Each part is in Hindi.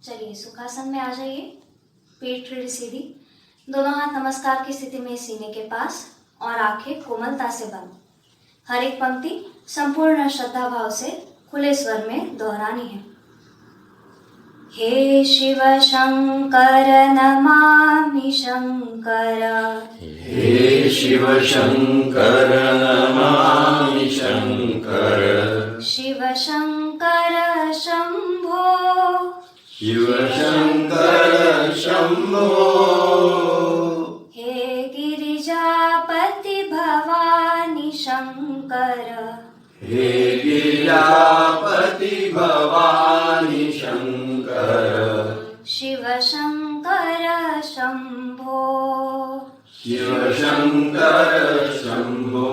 चलिए सुखासन में आ जाइए। पेट टेढ़ी सीधी, दोनों हाथ नमस्कार की स्थिति में सीने के पास और आंखें कोमलता से बंद। हर एक पंक्ति संपूर्ण श्रद्धा भाव से खुले स्वर में दोहरानी है। हे शिव शंकर नमामि शंकर, हे शिव शंकर नमामि शंकर, शिव शंकर शंभो, शिव शंकर शंभो, हे गिरिजापति भवानी शंकर, हे गिरिजापति भवानी शंकर, शिव शंकर शंभो, शिव शंकर शंभो,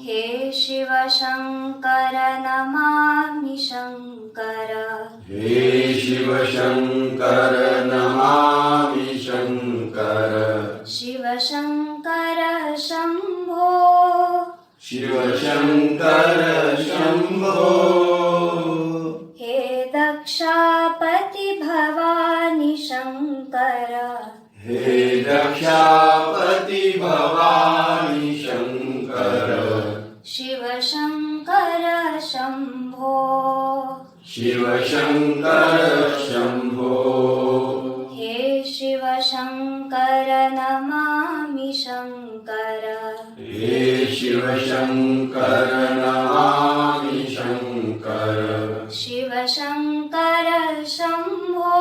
हे शिव शंकर नमामि शंकर, हे शिव शंकर नमामि शंकर, शिव शंकर शंभो, शिव शंकर शंभो, हे दक्षापति भवानी शंकर, हे दक्षापति भवानी शंकर, शिव शंकर शंभो, शिव शंकर शंभो, हे शिव शंकर नमामि शंकर, हे शिव शंकर नमामि शंकर, शिव शंकर शंभो,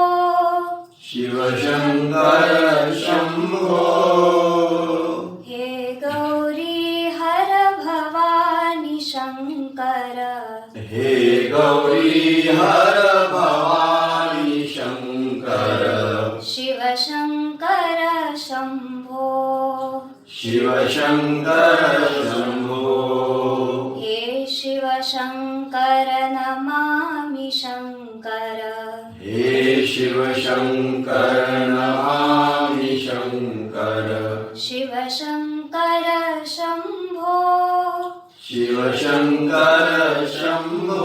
शिव शंकर शंभो, हे गौरी हर भवानी शंकर, हे गौरी हर भवानी शंकर, शिव शंकर शंभो, शिव शंकर शंभो, हे शिव शंकर नमामि शंकर, हे शिव शंकर नमामि शंकर, शिव शंकर शंभो, शिव शंकर शंभो,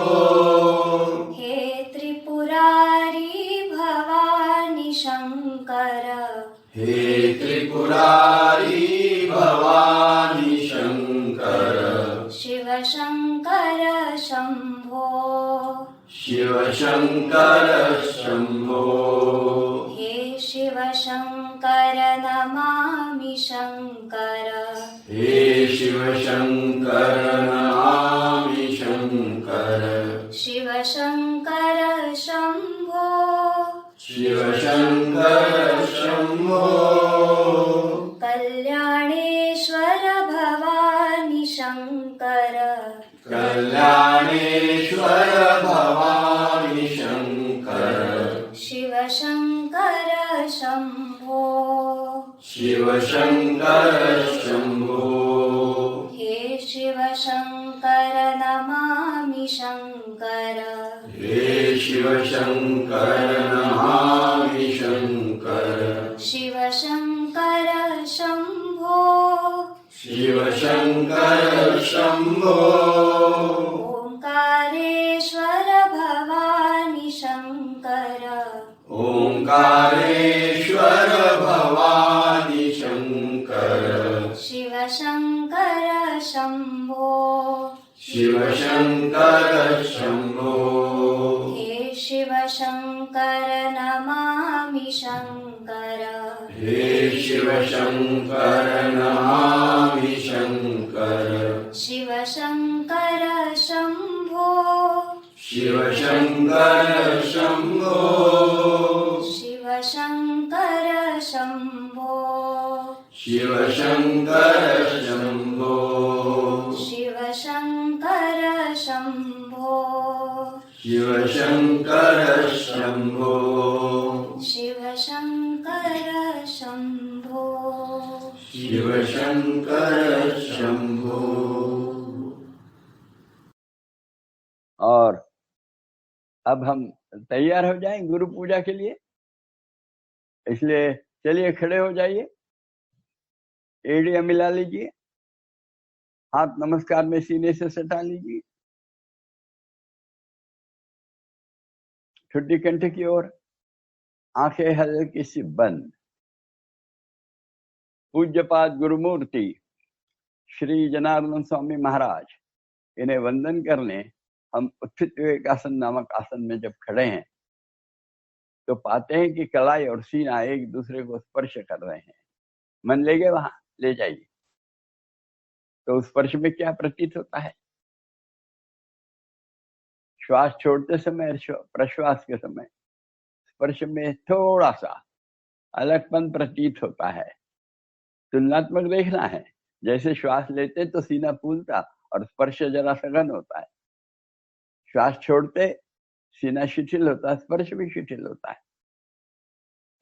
हे त्रिपुरारी भवानी शंकर, हे त्रिपुरारी भवानी शंकर, शिव शंकर शंभो, शिव शंकर शंभो, हे शिव शंकर नमामि शंकर, हे शिव शंकर नमामि शंकर, शिव शंकर शंभो, शिव शंकर शंभो, कल्याणेश्वर भवानी शंकर, कल्याणेश्वर भवानी शंकर, शिव शंकर शंभो, शिव शंकर शंभो, हे शिव शंकर नमामि शंकर, हे शिव शंकर नमामि शंकर, शिव शंकर शंभो, शिव शंकर शंभो, ओंकारेश्वर भवानी शंकर, ओंकारेश्वर भवानी शंकर, शिव शंकर शंभो, शिव शंकर शंभो, हे शिव शंकर नमामि शंकर, हे शिव शंकर नमामि शंकर, शिव शंकर शंभो, शिव शंकर शंभो, शिव शंकर शंभो, शिव शंकर शंभो, शिव शंकर शंभो, शिव शंकर शंभो, शिव शंकर शंभो, शिव शंकर शंभो। और अब हम तैयार हो जाएं गुरु पूजा के लिए, इसलिए चलिए खड़े हो जाइए, एड़ियां मिला लीजिए, हाथ नमस्कार में सीने से सटा लीजिए, ठुड्डी कंठ की ओर, आंखें हल्की सी बंद। पूज्यपाद गुरुमूर्ति श्री जनार्दन स्वामी महाराज, इन्हें वंदन करने हम उत्थित विवेकासन नामक आसन में जब खड़े हैं तो पाते हैं कि कलाई और सीना एक दूसरे को स्पर्श कर रहे हैं। मन ले गए वहां, ले जाइए। तो उस स्पर्श में क्या प्रतीत होता है? श्वास छोड़ते समय और प्रश्वास के समय स्पर्श में थोड़ा सा अलगपन प्रतीत होता है। तुलनात्मक देखना है, जैसे श्वास लेते तो सीना फूलता और स्पर्श जरा सघन होता है, श्वास छोड़ते सीना शिथिल होता है, स्पर्श भी शिथिल होता है।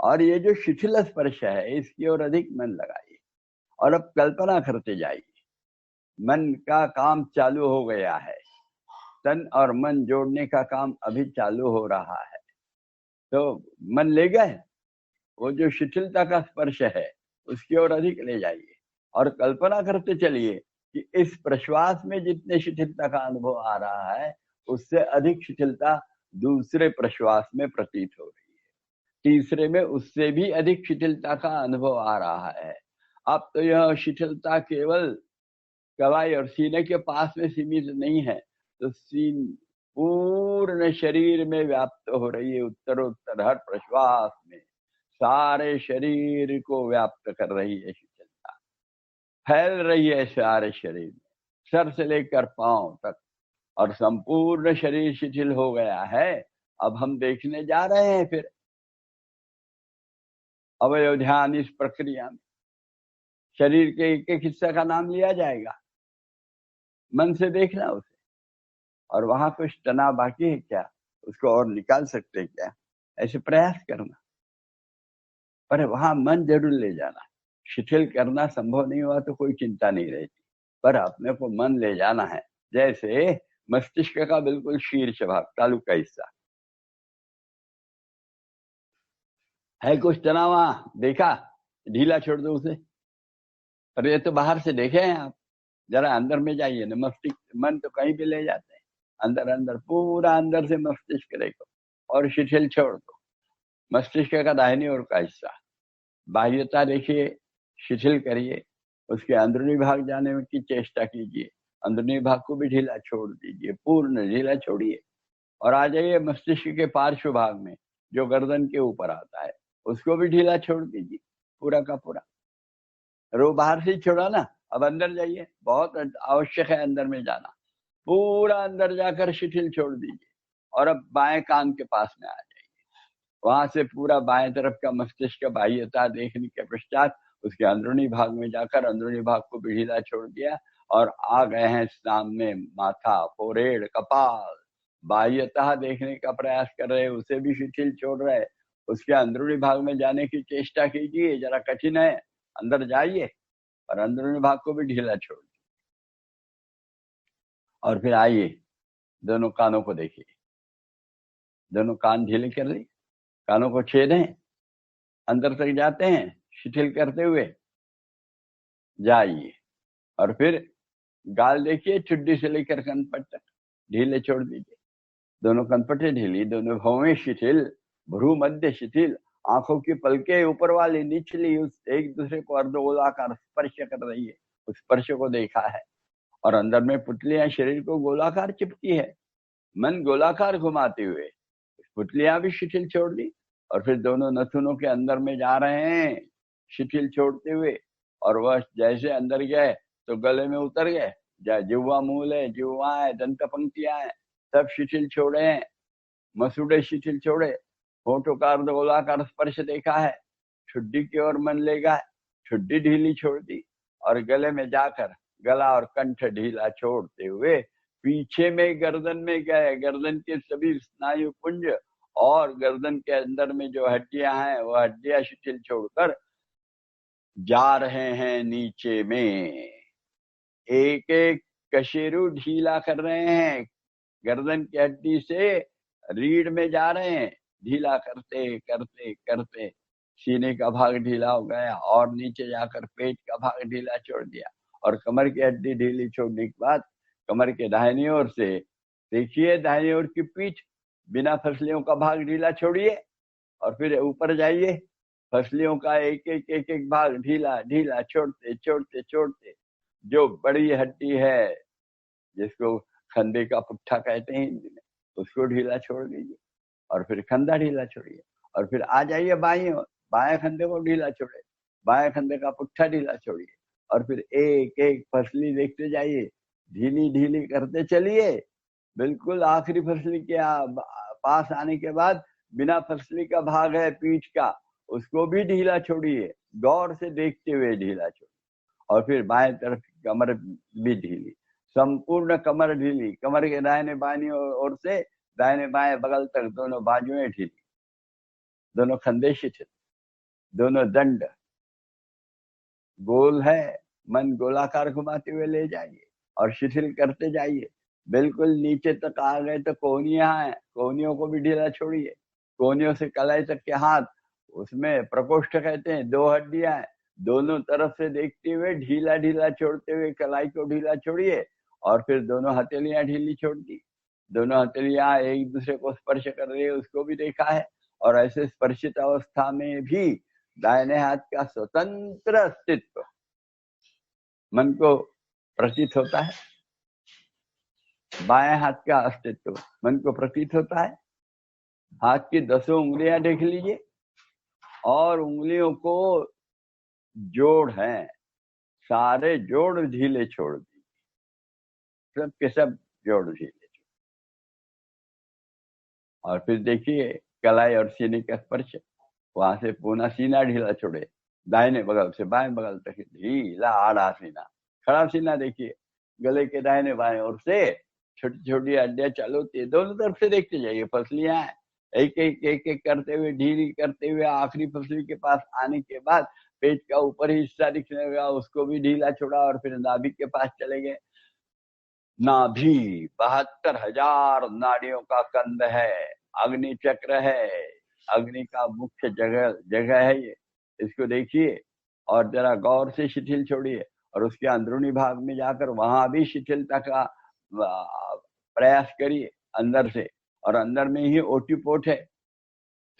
और ये जो शिथिल स्पर्श है इसकी ओर अधिक मन लगाइए और अब कल्पना करते जाइए मन का काम चालू हो गया है, तन और मन जोड़ने का काम अभी चालू हो रहा है। तो मन ले गए, वो जो शिथिलता का स्पर्श है उसकी ओर अधिक ले जाइए और कल्पना करते चलिए कि इस प्रश्वास में जितने शिथिलता का अनुभव आ रहा है उससे अधिक शिथिलता दूसरे प्रश्वास में प्रतीत हो रही है, तीसरे में उससे भी अधिक शिथिलता का अनुभव आ रहा है। अब तो यह शिथिलता केवल कलाई और सीने के पास में सीमित नहीं है, तो पूर्ण शरीर में व्याप्त हो रही है, उत्तरोत्तर हर प्रश्वास में सारे शरीर को व्याप्त कर रही है शिथिलता, फैल रही है सारे शरीर में, सर से लेकर पांव तक, और संपूर्ण शरीर शिथिल हो गया है। अब हम देखने जा रहे हैं फिर अवयव ध्यान। इस प्रक्रिया में शरीर के एक एक हिस्सा का नाम लिया जाएगा, मन से देखना उसे, और वहां कुछ तनाव बाकी है क्या, उसको और निकाल सकते हैं क्या, ऐसे प्रयास करना। पर वहां मन जरूर ले जाना। शिथिल करना संभव नहीं हुआ तो कोई चिंता नहीं रहती, पर अपने को मन ले जाना है। जैसे मस्तिष्क का बिल्कुल शीर्ष भाग, तालु का हिस्सा है, कुछ तनाव देखा, ढीला छोड़ दो उसे। पर ये तो बाहर से देखे हैं आप, जरा अंदर में जाइए ना। मस्तिष्क मन तो कहीं भी ले जाते हैं, अंदर अंदर, पूरा अंदर से मस्तिष्क देखो और शिथिल छोड़ दो। मस्तिष्क का दाहिनी ओर का हिस्सा, बाह्यता देखिए, शिथिल करिए, उसके अंदरूनी भाग जाने की चेष्टा कीजिए, अंदरूनी भाग को भी ढीला छोड़ दीजिए, पूर्ण ढीला छोड़िए और आ जाइए मस्तिष्क के पार्श्व भाग में जो गर्दन के ऊपर आता है, उसको भी ढीला छोड़ दीजिए पूरा का पूरा। रो बाहर से छोड़ा ना, अब अंदर जाइए, बहुत आवश्यक है अंदर में जाना। पूरा अंदर जाकर शिथिल छोड़ दीजिए और अब बाएं कान के पास में आ जाइए। वहां से पूरा बाएं तरफ का मस्तिष्क बाह्यता देखने के पश्चात उसके अंदरूनी भाग में जाकर अंदरूनी भाग को भी ढीला छोड़ दिया और आ गए हैं सामने माथा, फोrehead, कपाल, बाह्यता देखने का प्रयास कर रहे, उसे भी शिथिल छोड़ रहे, उसके अंदरूनी भाग में जाने की चेष्टा कीजिए, जरा कठिन है, अंदर जाइए और अंदरूनी भाग को भी ढीला छोड़ दीजिए। और फिर आइए दोनों कानों को देखिए, दोनों कान ढीले कर ली, कानों को छेदें, अंदर तक जाते हैं शिथिल करते हुए, जाइए। और फिर गाल देखिए, ठुड्डी से लेकर कनपट तक ढीले छोड़ दीजिए, दोनों कनपटें ढीली, दोनों भौवें शिथिल, भ्रू मध्य शिथिल, आंखों की पलकें ऊपर वाली निचली उस एक दूसरे को अर्धगोलाकार स्पर्श कर रही है, उस स्पर्श को देखा है। और अंदर में पुतलियां शरीर को गोलाकार चिपकी है, मन गोलाकार घुमाते हुए पुतलियां भी शिथिल छोड़ दी और फिर दोनों नथुनों के अंदर में जा रहे हैं शिथिल छोड़ते हुए, और वह जैसे अंदर गए तो गले में उतर गए, जिह्वा मूल है, जिह्वाएं, दंत पंक्तियां हैं, सब शिथिल छोड़े हैं, मसूड़े शिथिल छोड़े, होठों का अर्धगोलाकार स्पर्श देखा है, ठुड्डी की ओर मन ले गए, ठुड्डी ढीली छोड़ दी और गले में जाकर गला और कंठ ढीला छोड़ते हुए पीछे में गर्दन में गए, गर्दन के सभी स्नायु पुंज और गर्दन के अंदर में जो हड्डियां हैं वह हड्डियां शिथिल छोड़कर जा रहे हैं नीचे में, एक एक कशेरु ढीला कर रहे हैं, गर्दन की हड्डी से रीढ़ में जा रहे हैं, ढीला करते करते करते सीने का भाग ढीला हो गया और नीचे जाकर पेट का भाग ढीला छोड़ दिया और कमर की हड्डी ढीली छोड़ने के बाद कमर के दाहिनी ओर से देखिए, दाहिनी ओर की पीठ बिना फसलियों का भाग ढीला छोड़िए और फिर ऊपर जाइए, फसलियों का एक एक एक एक भाग ढीला ढीला छोड़ते छोड़ते छोड़ते जो बड़ी हड्डी है, जिसको खंधे का पुट्ठा कहते हैं हिंदी में, उसको ढीला छोड़ दीजिए और फिर कंधा ढीला छोड़िए और फिर आ जाइए बाएं कंधे को ढीला छोड़े, बाएं कंधे का पुट्ठा ढीला छोड़िए और फिर एक एक फसली देखते जाइए, ढीली ढीली करते चलिए। बिल्कुल आखिरी फसली के पास आने के बाद बिना फसली का भाग है पीठ का, उसको भी ढीला छोड़िए, गौर से देखते हुए ढीला छोड़िए और फिर बाएं तरफ कमर भी ढीली, संपूर्ण कमर ढीली, कमर के दाहिने बाईं ओर से दाहिने बाएं बगल तक दोनों बाजुएं ढीली, दोनों खंदे शिथिल, दोनों दंड गोल है, मन गोलाकार घुमाते हुए ले जाइए और शिथिल करते जाइए। बिल्कुल नीचे तक आ गए तो कोहनियां हैं, कोहनियों को भी ढीला छोड़िए, कोहनियों से कलाई तक के हाथ, उसमें प्रकोष्ठ कहते हैं, 2 हड्डियां हैं, दोनों तरफ से देखते हुए ढीला ढीला छोड़ते हुए कलाई को ढीला छोड़िए और फिर दोनों हथेलियां ढीली छोड़ दी, दोनों हथेलियां एक दूसरे को स्पर्श कर रही है, उसको भी देखा है। और ऐसे स्पर्शित अवस्था में भी दाहिने हाथ का स्वतंत्र अस्तित्व मन को प्रतीत होता है, बाएं हाथ का अस्तित्व मन को प्रतीत होता है। हाथ की 10 उंगलियां देख लीजिए और उंगलियों को जोड़ हैं, सारे जोड़ ढीले छोड़ दीजिए, सब के सब जोड़ ढीले छोड़, और फिर देखिए कलाई और सीने का स्पर्श, वहां से पुनः सीना ढीला छोड़े, दाहिने बगल से बाएं बगल तक ढीला आड़ा सीना, खड़ा सीना देखिए, गले के दाहिने बाएं ओर से छोटी छोटी हड्डियां चालू होती है, दोनों तरफ से देखते जाइए, फसलियां एक एक एक एक करते हुए ढीली करते हुए आखिरी फसली के पास आने के बाद पेट का ऊपरी हिस्सा दिखने लगा, उसको भी ढीला छोड़ा और फिर नाभि के पास चले गए। नाभि 72,000 नाड़ियों का कंद है, अग्नि चक्र है, अग्नि का मुख्य जगह है ये, इसको देखिए और जरा गौर से शिथिल छोड़िए और उसके अंदरूनी भाग में जाकर वहां भी शिथिलता का प्रयास करिए अंदर से, और अंदर में ही ओटीपोट है,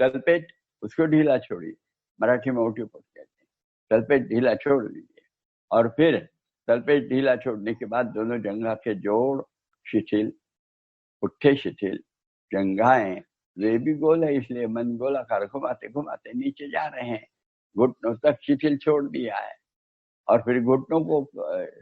तलपेट, उसको ढीला छोड़िए, मराठी में ओटीपोट कहते हैं, तलपेट ढीला छोड़ दीजिए और फिर तलपेट ढीला छोड़ने के बाद दोनों जंघा के जोड़ शिथिल, पुट्ठे शिथिल, जंघाएं वे भी गोल है इसलिए मन गोलाकार घुमाते घुमाते नीचे जा रहे हैं, घुटनों तक शिथिल छोड़ दिया है और फिर घुटनों को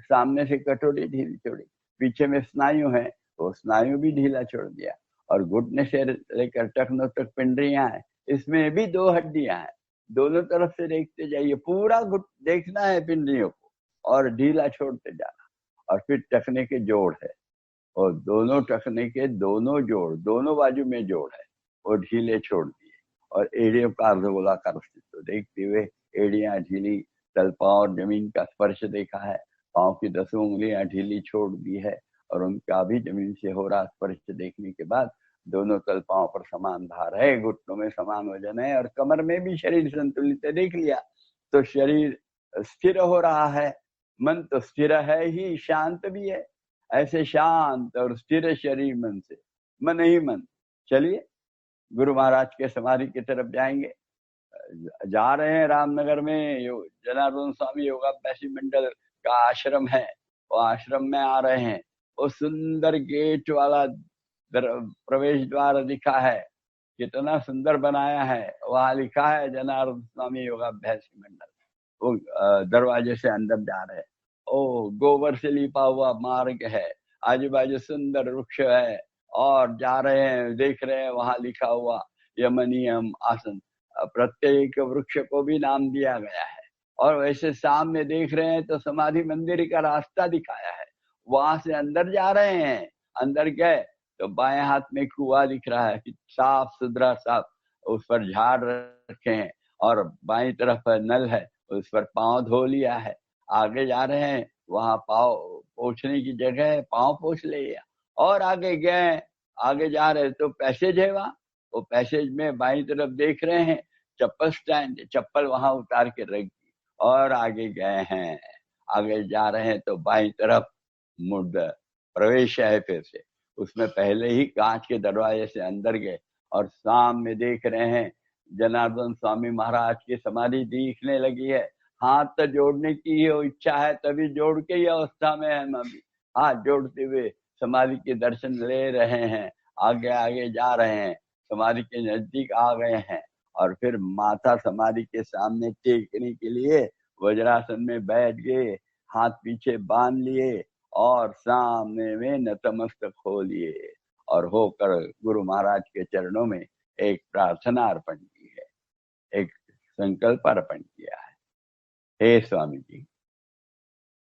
सामने से कटोरी ढीली छोड़ी, पीछे में स्नायु है तो स्नायु भी ढीला छोड़ दिया और घुटने से लेकर टखनों तक पिंडरियां हैं, इसमें भी 2 हड्डियां हैं, दोनों तरफ से देखते जाइए, पूरा देखना है पिंडरियों को और ढीला छोड़ते जाना। और फिर टखने के जोड़ है और दोनों टखने के दोनों जोड़, दोनों बाजू में जोड़ है, वो ढीले छोड़ दिए और एड़ियों का अर्धगोलाकार अस्तित्व देखते हुए एड़ियां ढीली, तल पांव और जमीन का स्पर्श देखा है, पांव की 10 उंगलियां ढीली छोड़ दी है और उनका भी जमीन से हो रहा स्पर्श देखने के बाद दोनों तल पांव पर समान भार है, घुटनों में समान वजन है और कमर में भी शरीर संतुलित है, देख लिया तो शरीर स्थिर हो रहा है, मन तो स्थिर है ही, शांत भी है, ऐसे शांत और स्थिर शरीर मन से मन ही मन चलिए गुरु महाराज के समाधि की तरफ जाएंगे। जा रहे हैं रामनगर में, जनार्दन स्वामी योगाभ्यासी मंडल का आश्रम है, वो आश्रम में आ रहे हैं, वो सुंदर गेट वाला प्रवेश द्वार दिखा है, कितना सुंदर बनाया है, वहां लिखा है जनार्दन स्वामी योगाभ्यासी मंडल, वो दरवाजे से अंदर जा रहे हैं, ओ गोबर से लिपा हुआ मार्ग है, आजू बाजू सुंदर वृक्ष है और जा रहे हैं, देख रहे हैं वहां लिखा हुआ यमनियम आसन, प्रत्येक वृक्ष को भी नाम दिया गया है और वैसे सामने देख रहे हैं तो समाधि मंदिर का रास्ता दिखाया है, वहां से अंदर जा रहे हैं, अंदर गए तो बाएं हाथ में कुआं दिख रहा है, साफ सुथरा साफ, उस पर झाड़ रखे हैं और बाईं तरफ नल है, उस पर पांव धो लिया है, आगे जा रहे हैं वहां पांव पोछने की जगह है, पांव पोछ लिया और आगे गए, आगे जा रहे तो पैसेज है, वहां वो पैसेज में बाईं तरफ देख रहे हैं चप्पल स्टैंड, चप्पल वहां उतार के रख दी और आगे गए हैं, आगे जा रहे हैं तो बाईं तरफ मुड़ प्रवेश है, फिर से उसमें पहले ही कांच के दरवाजे से अंदर गए और सामने देख रहे हैं जनार्दन स्वामी महाराज की समाधि दिखने लगी है। हाथ तो जोड़ने की ही इच्छा है, तभी जोड़ के ही अवस्था में है हम अभी। हाथ जोड़ते हुए समाधि के दर्शन ले रहे हैं, आगे आगे जा रहे हैं, समाधि के नजदीक आ गए हैं और फिर माथा समाधि के सामने टेकने के लिए वज्रासन में बैठ गए, हाथ पीछे बांध लिए और सामने में नतमस्तक हो लिए और होकर गुरु महाराज के चरणों में एक प्रार्थना अर्पण की है, एक संकल्प अर्पण किया है। हे स्वामी जी,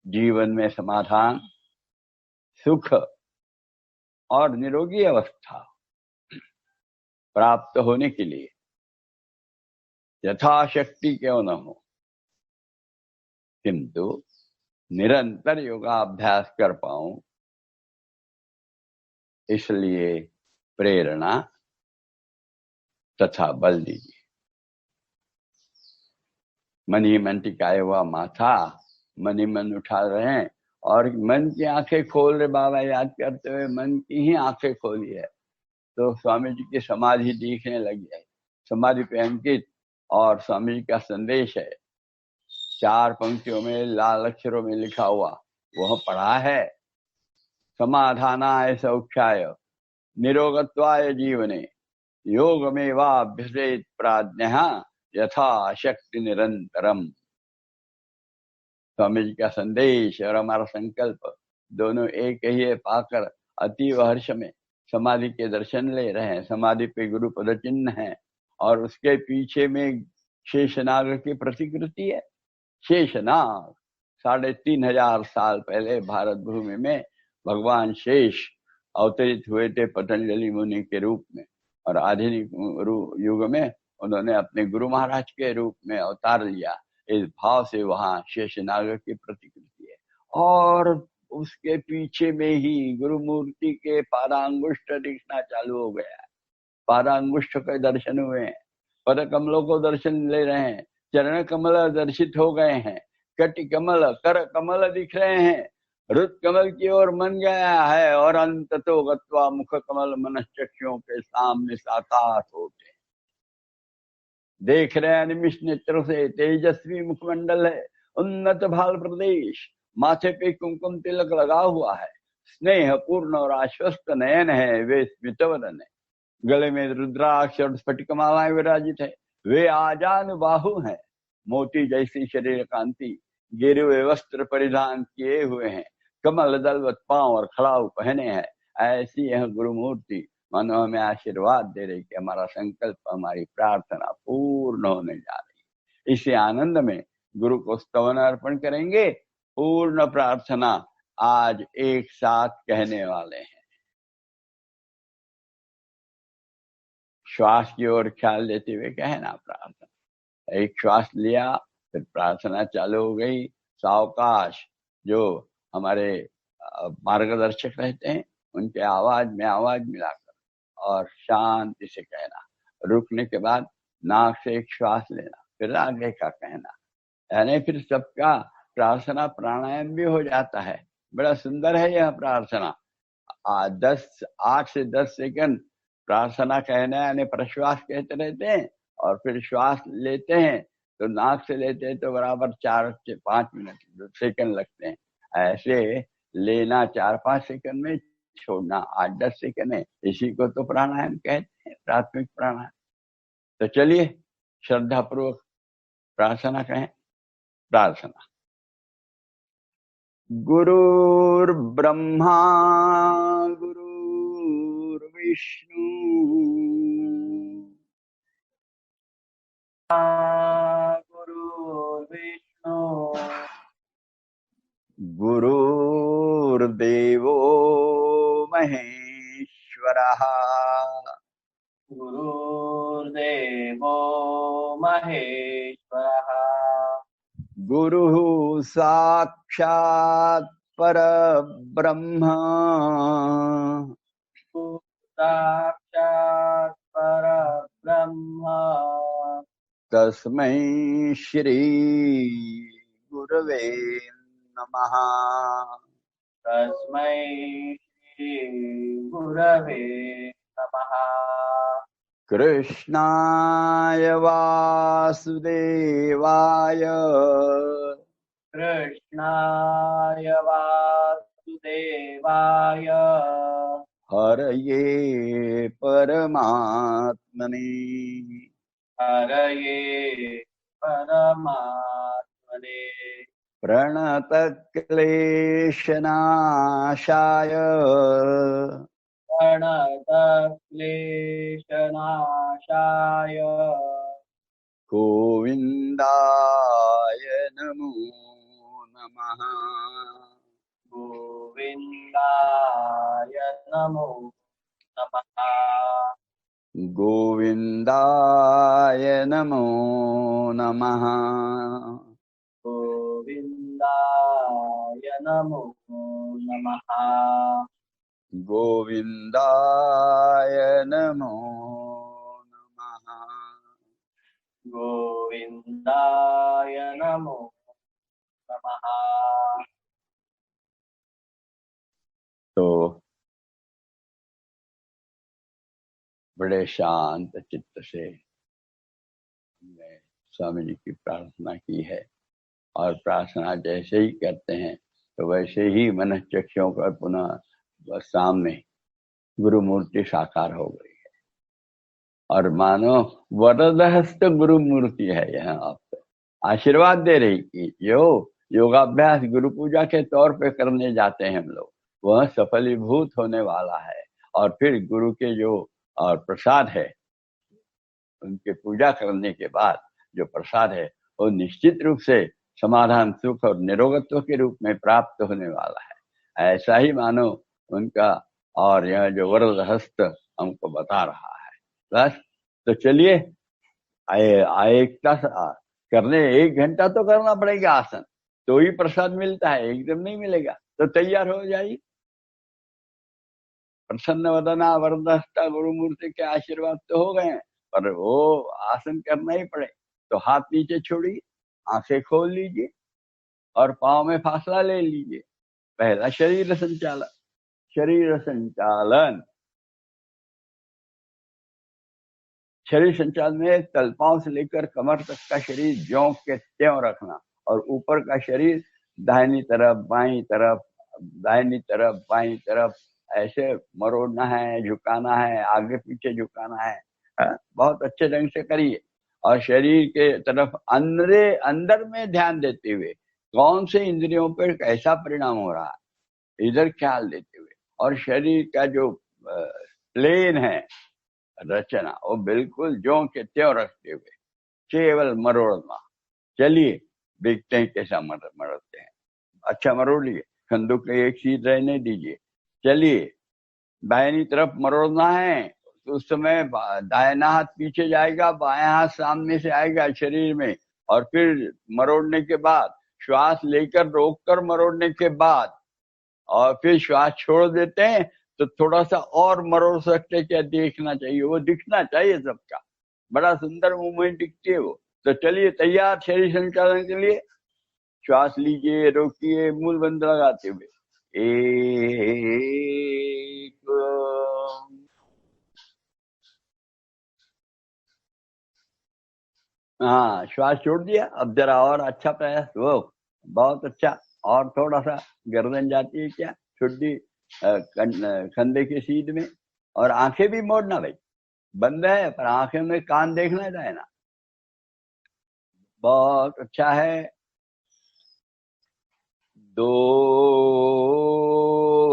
जीवन में समाधान, सुख और निरोगी अवस्था प्राप्त होने के लिए यथाशक्ति क्यों न हो, किंतु निरंतर योगाभ्यास कर पाऊं, इसलिए प्रेरणा तथा बल दीजिए। मन ही मन टिकाए हुआ माथा मन ही मन उठा रहे हैं और मन की आंखें खोल रहे, बाबा याद करते हुए मन की ही आंखें खोली है तो स्वामी जी की समाधि दिखने लगी है। समाधि पे अंकित और स्वामी जी का संदेश है, 4 पंक्तियों में लाल अक्षरों में लिखा हुआ, वह पढ़ा है। समाधानाय सौख्याय निरोगत्वाय जीवने योगमेवाभ्यसेत प्राज्ञः यथा शक्ति निरंतरम। स्वामी जी का संदेश और हमारा संकल्प दोनों एक ही है पाकर अतीव हर्ष में समाधि के दर्शन ले रहे हैं। समाधि पे गुरु पद चिन्ह है और उसके पीछे में शेषनाग की प्रतिकृति है। शेषनाग 3500 साल पहले भारत भूमि में भगवान शेष अवतरित हुए थे पतंजलि मुनि के रूप में और आधुनिक युग में उन्होंने अपने गुरु महाराज के रूप में अवतार लिया। इस भाव से वहां शेषनाग की प्रतिकृति है और उसके पीछे में ही गुरु मूर्ति के पादांगुष्ठ दिखना चालू हो गया है। पादांगुष्ठ के दर्शन हुए हैं, पद कमलों को दर्शन ले रहे हैं, चरण कमल दर्शित हो गए हैं, कटि कमल कर कमल दिख रहे हैं, रुत कमल की ओर मन गया है और अंततो गत्वा मुख कमल मनश्चक्षुओं के सामने साकार होते हैं। देख रहे हैं निमिष नेत्रों से, तेजस्वी मुखमंडल है, उन्नत भाल प्रदेश, माथे पे कुमकुम तिलक लगा हुआ है, स्नेह पूर्ण और आश्वस्त नयन है, वे स्मितवदन है, गले में रुद्राक्ष और स्फटिक मालाएं विराजित है, वे आजान बाहु हैं, मोती जैसी शरीर कांति, गिरे वस्त्र परिधान किए हुए हैं, कमल दलवत पांव और खड़ाऊ पहने हैं। ऐसी यह गुरु मूर्ति मानो हमें आशीर्वाद दे रही कि हमारा संकल्प, हमारी प्रार्थना पूर्ण होने जा रही है। इसी आनंद में गुरु को स्तवन अर्पण करेंगे। पूर्ण प्रार्थना आज एक साथ कहने वाले हैं। श्वास की ओर ख्याल देते हुए कहना प्रार्थना। एक श्वास लिया, फिर प्रार्थना चालू हो गई। सावकाश जो हमारे मार्गदर्शक रहते हैं उनके आवाज में आवाज मिलाकर और शांति से कहना। रुकने के बाद नाक से एक श्वास लेना, फिर आगे का कहना, यानी फिर सबका प्रार्थना प्राणायाम भी हो जाता है। बड़ा सुंदर है यह प्रार्थना। 8 से 10 सेकंड प्रार्थना कहना यानी प्रश्वास कहते रहते हैं और फिर श्वास लेते हैं तो नाक से लेते हैं तो बराबर 4 से 5 मिनट सेकंड लगते हैं। ऐसे लेना 4-5 सेकंड में, छोड़ना 8-10 सेकंड है। इसी को तो प्राणायाम कहते हैं, प्राथमिक प्राणायाम। तो चलिए श्रद्धा पूर्वक प्रार्थना कहें। प्रार्थना। गुरुर्ब्रह्मा गुरुर्विष्णु गुरुर्विष्णु गुरुर्देवो महेश्वरः गुरुर्देवो महेश्वरः गुरुः साक्षात् परब्रह्म साक्षात् परब्रह्म तस्मै श्री गुरवे नमः। तस्मै गुरवे नमः। कृष्णाय वासुदेवाय कृष्णाय वासुदेवाय हरये परमात्मने हरये परमात्मने प्रणतक्लेशनाशाय प्रणतक्लेशनाशाय गोविन्दाय नमो नमः। गोविन्दाय नमो नमः। गोविन्दाय नमो नमः। गोविन्दाय नमो नमः। गोविन्दाय नमो नमः। गोविन्दाय नमो नमः। तो बड़े शांत चित्त से हमने स्वामी जी की प्रार्थना की है, और प्रार्थना जैसे ही करते हैं तो वैसे ही मन चक्षुओं का पुनः सामने गुरु मूर्ति साकार हो गई है, और मानो वरदहस्त गुरु मूर्ति है यहाँ आपको आशीर्वाद दे रही कि जो योगाभ्यास गुरु पूजा के तौर पे करने जाते हैं हम लोग, वह सफलीभूत होने वाला है। और फिर गुरु के जो और प्रसाद है, उनके पूजा करने के बाद जो प्रसाद है वो निश्चित रूप से समाधान, सुख और निरोगत्व के रूप में प्राप्त होने वाला है। ऐसा ही मानो उनका और यह जो वरद हस्त हमको बता रहा है। बस तो चलिए एकता करने 1 घंटा तो करना पड़ेगा आसन, तो ही प्रसाद मिलता है, एकदम नहीं मिलेगा। तो तैयार हो जाइए। प्रसन्न वदना वरदहस्ता गुरु मूर्ति के आशीर्वाद तो हो गए हैं, पर वो आसन करना ही पड़े। तो हाथ नीचे छोड़िए, आंखें खोल लीजिए और पाँव में फासला ले लीजिए। पहला शरीर संचालन। शरीर संचालन, शरीर संचालन में तलपांव से लेकर कमर तक का शरीर ज्यों के त्यों रखना, और ऊपर का शरीर दाहिनी तरफ बाईं तरफ, दाहिनी तरफ बाईं तरफ ऐसे मरोड़ना है, झुकाना है, आगे पीछे झुकाना है। बहुत अच्छे ढंग से करिए, और शरीर के तरफ अंदर में ध्यान देते हुए कौन से इंद्रियों पर कैसा परिणाम हो रहा है, इधर ख्याल देते हुए, और शरीर का जो प्लेन है रचना वो बिल्कुल ज्यों के त्यों रखते हुए केवल मरोड़ना। चलिए देखते हैं कैसा मरोड़ते हैं। अच्छा मरोड़ लिए, कंधों के एक सीध रहने दीजिए। चलिए दाहिनी तरफ मरोड़ना है, तो उस समय दाहिना हाथ पीछे जाएगा, बायां हाथ सामने से आएगा शरीर में, और फिर मरोड़ने के बाद श्वास लेकर रोककर मरोड़ने के बाद और फिर श्वास छोड़ देते हैं, तो थोड़ा सा और मरोड़ सकते, क्या देखना चाहिए, वो दिखना चाहिए सबका। बड़ा सुंदर मूवमेंट दिखती है वो। तो चलिए तैयार शरीर संचालन के लिए। श्वास लीजिए, रोकिए, मूल बंद लगाते हुए। एक हाँ, श्वास छोड़ दिया। अब जरा और अच्छा प्रयास, वो बहुत अच्छा। और थोड़ा सा गर्दन जाती है क्या, छुट्टी कंधे के सीध में, और आंखें भी मोड़ना भाई, बंद है पर आंखें में कान देखना जाए ना। बहुत अच्छा है। 2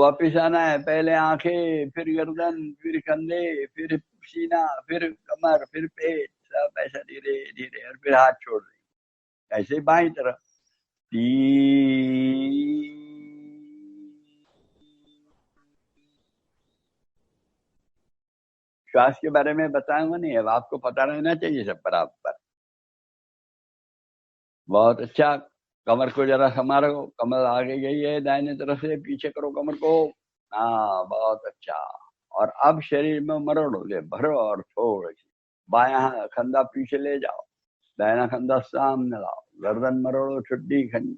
वापिस आना है, पहले आंखें, फिर गर्दन, फिर कंधे, फिर सीना, फिर कमर, फिर पेट, सब ऐसा धीरे धीरे, और फिर हाथ छोड़ दें ऐसे बाईं तरफ। 3 श्वास के बारे में बताऊंगा नहीं, अब आपको पता रहना चाहिए सब बराबर। बहुत अच्छा। कमर को जरा संभालो, कमर आगे गई है दाहिने तरफ से, पीछे करो कमर को। हाँ बहुत अच्छा। और अब शरीर में मरोड़ोगे, भरो और थोड़ी सी बायां कंधा पीछे ले जाओ, दाहिना कंधा सामने लाओ, गर्दन मरोड़ो, छुट्टी खंड।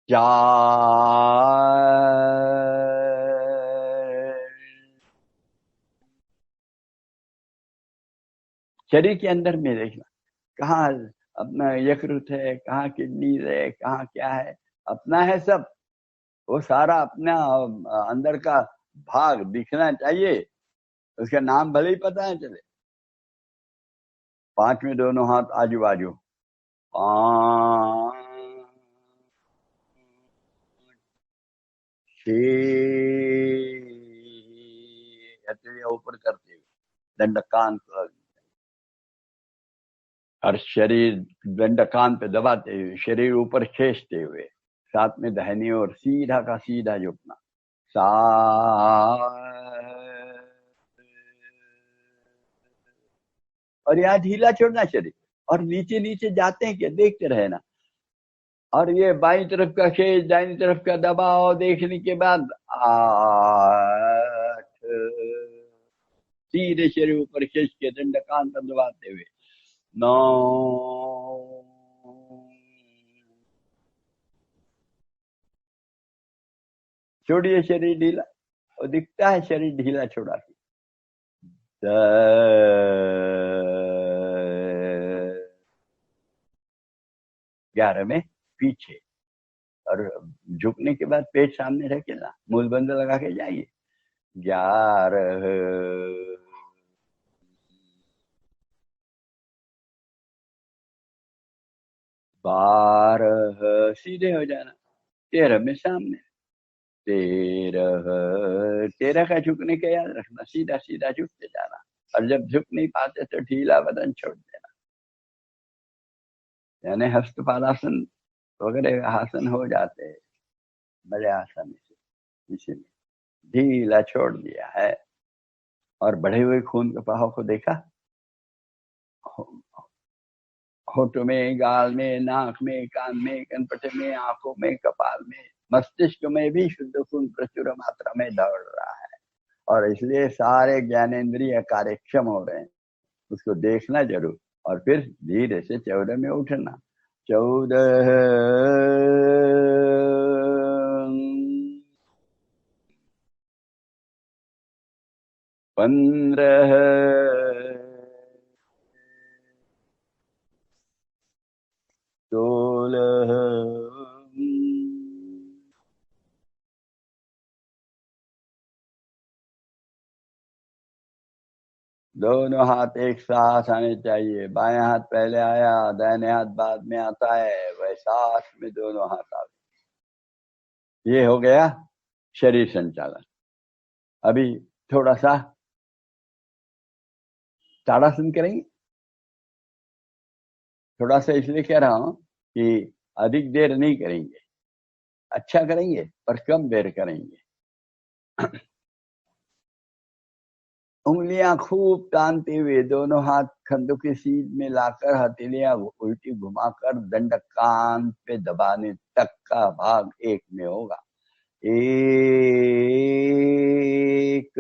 4 शरीर के अंदर में देखना, कहाँ अपना यकृत है, कहाँ किडनी है, कहाँ क्या है, अपना है सब। वो सारा अपना अंदर का भाग दिखना चाहिए, उसका नाम भले ही पता न चले। 5 में दोनों हाथ आजू बाजू, 5 6 ऊपर करते हुए दंडकान और शरीर दंडकान पे दबाते हुए शरीर ऊपर खींचते हुए, साथ में दाहिनी ओर सीधा का सीधा झुकना। सा और यहाँ ढीला छोड़ना शरीर, और नीचे नीचे जाते हैं क्या देखते रहे ना। और ये बाई तरफ का खींच, दाहिनी तरफ का दबाव देखने के बाद 8 सीधे शरीर ऊपर खींच के दंडकान पर दबाते हुए 9 छोड़िए शरीर ढीला, और दिखता है शरीर ढीला छोड़ा। 11 में पीछे, और झुकने के बाद पेट सामने रख के ना मूल बंद लगा के जाइए। 11 12 सीधे हो जाना। 13 में सामने, 13 का झुकने का याद रखना, सीधा सीधा झुकते जाना। और जब झुक नहीं पाते तो ढीला बदन छोड़ देना, यानी हस्तपादासन वगैरह आसन हो जाते हैं बड़े आसानी से, इसीलिए ढीला छोड़ दिया है। और बढ़े हुए खून के बहाव को देखा, होठों में, गाल में, नाक में, कान में, कनपटे में, आंखों में, कपाल में, मस्तिष्क में भी शुद्ध खून प्रचुर मात्रा में दौड़ रहा है, और इसलिए सारे ज्ञानेंद्रिय कार्यक्षम हो रहे हैं। उसको देखना जरूर, और फिर धीरे से 14 में उठना। 14 15 16 दोनों हाथ एक साथ आने चाहिए। बाएं हाथ पहले आया, दाहिने हाथ बाद में आता है, वह साथ में दोनों हाथ आ गए। ये हो गया शरीर संचालन। अभी थोड़ा सा ताड़ासन करेंगे। थोड़ा सा इसलिए कह रहा हूं कि अधिक देर नहीं करेंगे, अच्छा करेंगे पर कम देर करेंगे। उंगलियां खूब तानते हुए दोनों हाथ खंडों के सीध में लाकर हथेलियां उल्टी घुमाकर दंड कान पे दबाने तक का भाग एक में होगा। 1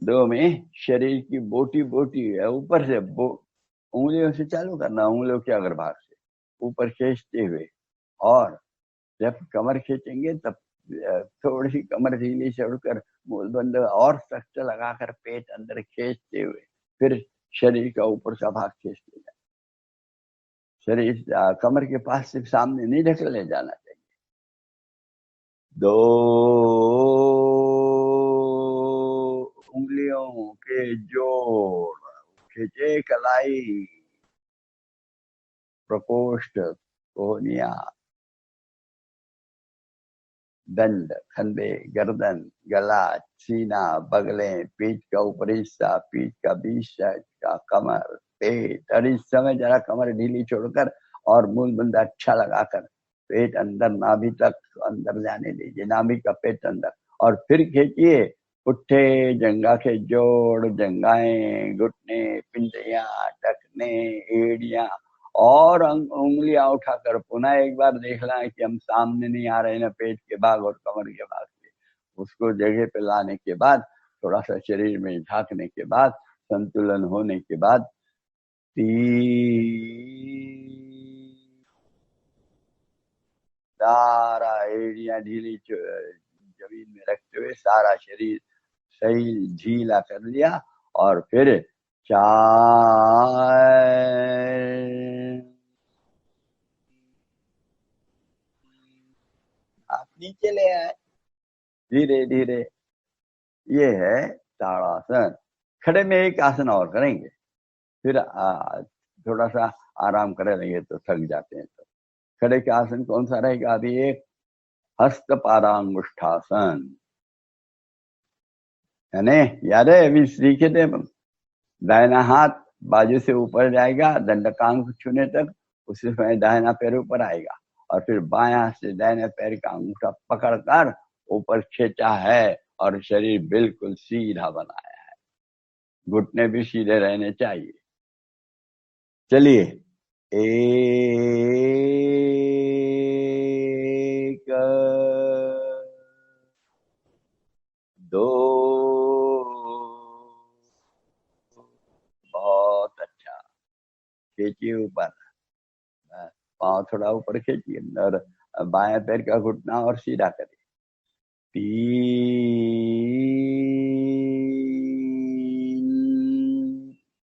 2 में शरीर की बोटी बोटी है, ऊपर से उंगलियों से चालू करना, उंगलियों के अग्रभाग से ऊपर खींचते हुए, और जब कमर खींचेंगे तब थोड़ी सी कमर ढीली छोड़कर मूलबंध और सख्त लगाकर पेट अंदर खींचते हुए फिर शरीर का ऊपर का भाग खींचते जाए। शरीर कमर के पास से सामने नहीं ढकले जाना चाहिए। 2 उंगलियों के जोड़ खींचे, कलाई, प्रकोष्ठ, कोहनिया, दंड, कंधे, गर्दन, गला, सीना, बगलें, पीठ का ऊपरी हिस्सा, पीठ का बीच साइड का, कमर, पेट। और इस समय जरा कमर ढीली छोड़कर और मूल बंद अच्छा लगाकर पेट अंदर, नाभि तक अंदर जाने दीजिए, नाभि का पेट अंदर, और फिर खींचिए। पुट्ठे, जंगा के जोड़, जंगाएं, घुटने, पिंडियां, टखने, एड़ियां, और उंगलियां उठाकर पुनः एक बार देखना है कि हम सामने नहीं आ रहे ना पेट के भाग और कमर के भाग से। उसको जगह पे लाने के बाद, थोड़ा सा शरीर में झांकने के बाद, संतुलन होने के बाद 3 सारा एड़ियां ढीली जमीन में रखते हुए सारा शरीर सही ढीला कर लिया और फिर चार आप नीचे ले आए धीरे धीरे। ये है ताड़ासन। खड़े में एक आसन और करेंगे, फिर थोड़ा सा आराम करे रहेंगे तो थक जाते हैं। तो खड़े के आसन कौन सा रहेगा? अभी एक हस्त पादांगुष्ठासन, यानी याद है अभी सीखे थे हम। दाहिना हाथ बाजू से ऊपर जाएगा दंडकांग छूने तक, उसी समय दाहिना पैर ऊपर आएगा और फिर बाएं हाथ से दाहिने पैर का अंगूठा पकड़कर ऊपर खींचा है और शरीर बिल्कुल सीधा बनाया है। घुटने भी सीधे रहने चाहिए। चलिए, एक, दो, बहुत अच्छा। खींचिए ऊपर, पांव थोड़ा ऊपर खींचिए और बाएं पैर का घुटना और सीधा करिए। 3,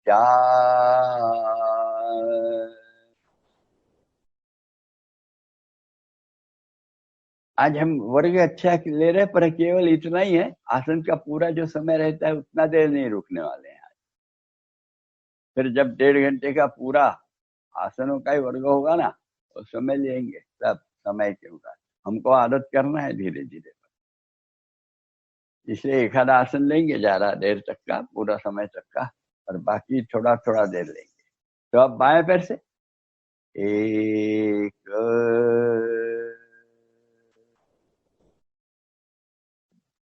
4। आज हम वर्ग अच्छा ले रहे, पर केवल इतना ही है। आसन का पूरा जो समय रहता है उतना देर नहीं रुकने वाले हैं आज। फिर जब 1.5 घंटे का पूरा आसनों का ही वर्ग होगा ना, तो समय लेंगे सब समय के अनुसार। हमको आदत करना है धीरे धीरे, इसलिए एक आधा आसन लेंगे ज्यादा देर तक का, पूरा समय तक का, और बाकी थोड़ा थोड़ा देर लेंगे। तो अब बाएं पैर से 1,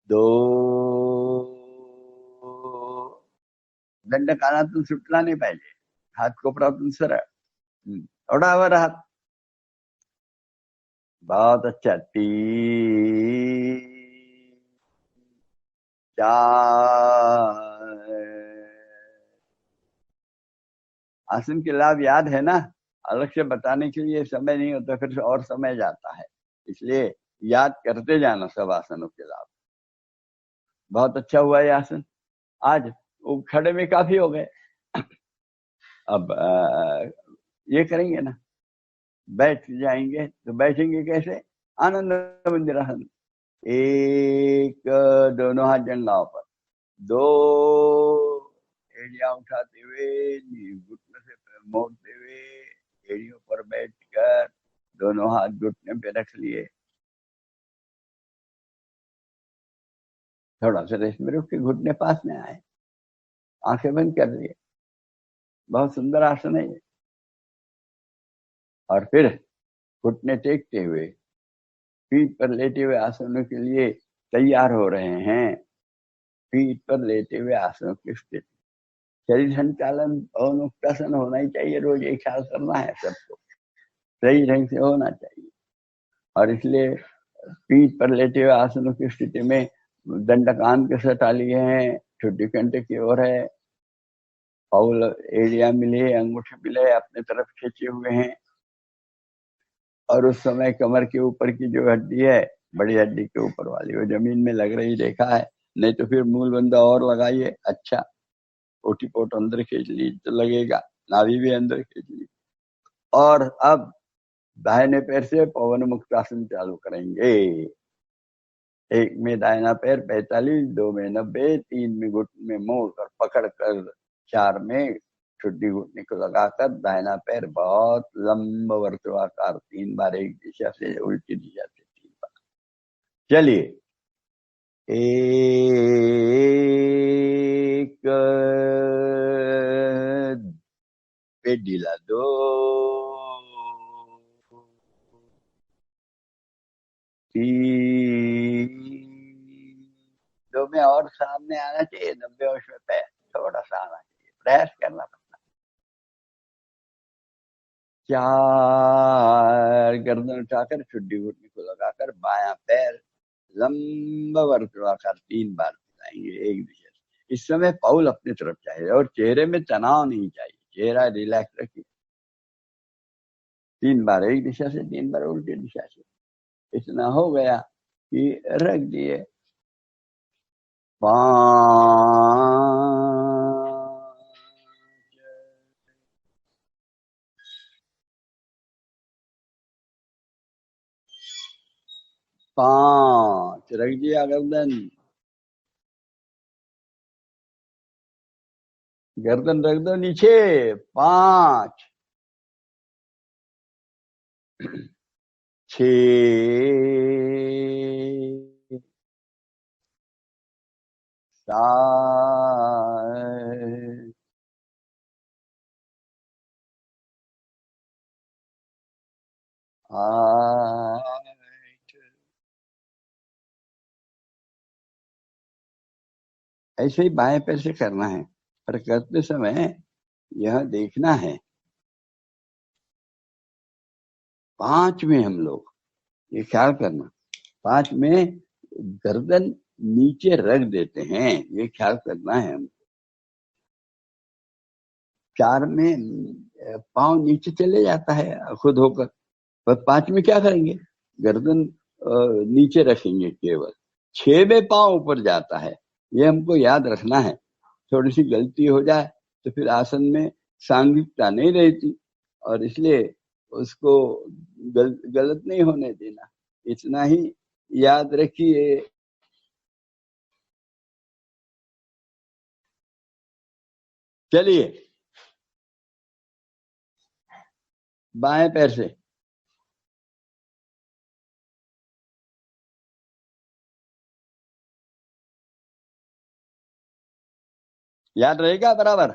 2, दंड कानातून सुटला नाही पाहिजे, हात कोपरातून सरळ, थोड़ा वर हाथ, बहुत अच्छा। 3, 4। आसन के लाभ याद है ना? अलग से बताने के लिए समय नहीं होता, फिर और समय जाता है, इसलिए याद करते जाना सब आसनों के लाभ। बहुत अच्छा हुआ ये आसन। आज वो खड़े में काफी हो गए, अब ये करेंगे ना, बैठ जाएंगे। तो बैठेंगे कैसे? आनंद मुद्रासन। 1, दोनों हाथ जंघाओं पर, 2 एड़ियां उठाते हुए घुटने से मोड़ते हुए एड़ियों पर बैठकर दोनों हाथ घुटने पे रख लिए। थोड़ा सा रेस्ट में रुक के घुटने पास में आए, आंखें बंद कर लिए। बहुत सुंदर आसन है ये। और फिर घुटने टेकते हुए पीठ पर लेटे हुए आसनों के लिए तैयार हो रहे हैं। पीठ पर लेटे हुए आसनों की स्थिति, शरीर संचालन और मुक्तासन होना ही चाहिए। रोज एक ख्याल करना है सबको, सही ढंग से होना चाहिए। और इसलिए पीठ पर लेटे हुए आसनों की स्थिति में दंडकान के सटा लिए हैं, छोटी कंटे की ओर है, पाउल एड़िया मिले, अंगूठे मिले, अपने तरफ खींचे हुए हैं। और उस समय कमर के ऊपर की जो हड्डी है, बड़ी हड्डी के ऊपर वाली, वो जमीन में लग रही देखा है? नहीं तो फिर मूल बंदा और लगाइए। अच्छा, ओटी पोट अंदर खींच ली तो लगेगा, नाभि भी अंदर खींच ली। और अब दाहिने पैर से पवन मुक्तासन चालू करेंगे। 1 में दाहिना पैर 45, 2 में 90, 3 में घुटने में मोड़ कर पकड़ कर, 4 में छुट्टी घुटने को लगाकर दाहिना पैर बहुत लंबा वर्तुलाकार 3 बार एक दिशा से उल्टी दिशा से 3 बार। चलिए, 1, पेट ढीला, 2, 3, 2 में और सामने आना चाहिए, 90 अंश में पैर थोड़ा सा आना चाहिए, प्रयास करना पड़ता। 4, गर्दन उठाकर छुट्टी घुटने को लगाकर बायां पैर लंबा वर्तुलाकार 3 बार फैलाएंगे एक दिशा से। इस समय पाउल अपनी तरफ चाहिए और चेहरे में तनाव नहीं चाहिए, चेहरा रिलैक्स रखिए। 3 बार एक दिशा से, 3 बार उल्टी दिशा से। इतना हो गया कि रख दिए। 5 5 रख दिया गर्दन, गर्दन रख दो नीचे। 5 6 7 8 ऐसे ही बाएं पैर से करना है, पर करते समय यह देखना है 5 में हम लोग ये ख्याल करना, 5 में गर्दन नीचे रख देते हैं, ये ख्याल करना है हम। 4 में पांव नीचे चले जाता है खुद होकर, पर 5 में क्या करेंगे, गर्दन नीचे रखेंगे केवल। 6 में पांव ऊपर जाता है, ये हमको याद रखना है। थोड़ी सी गलती हो जाए तो फिर आसन में सांघिकता नहीं रहती, और इसलिए उसको गलत नहीं होने देना, इतना ही याद रखिए। चलिए बाएं पैर से याद रहेगा बराबर।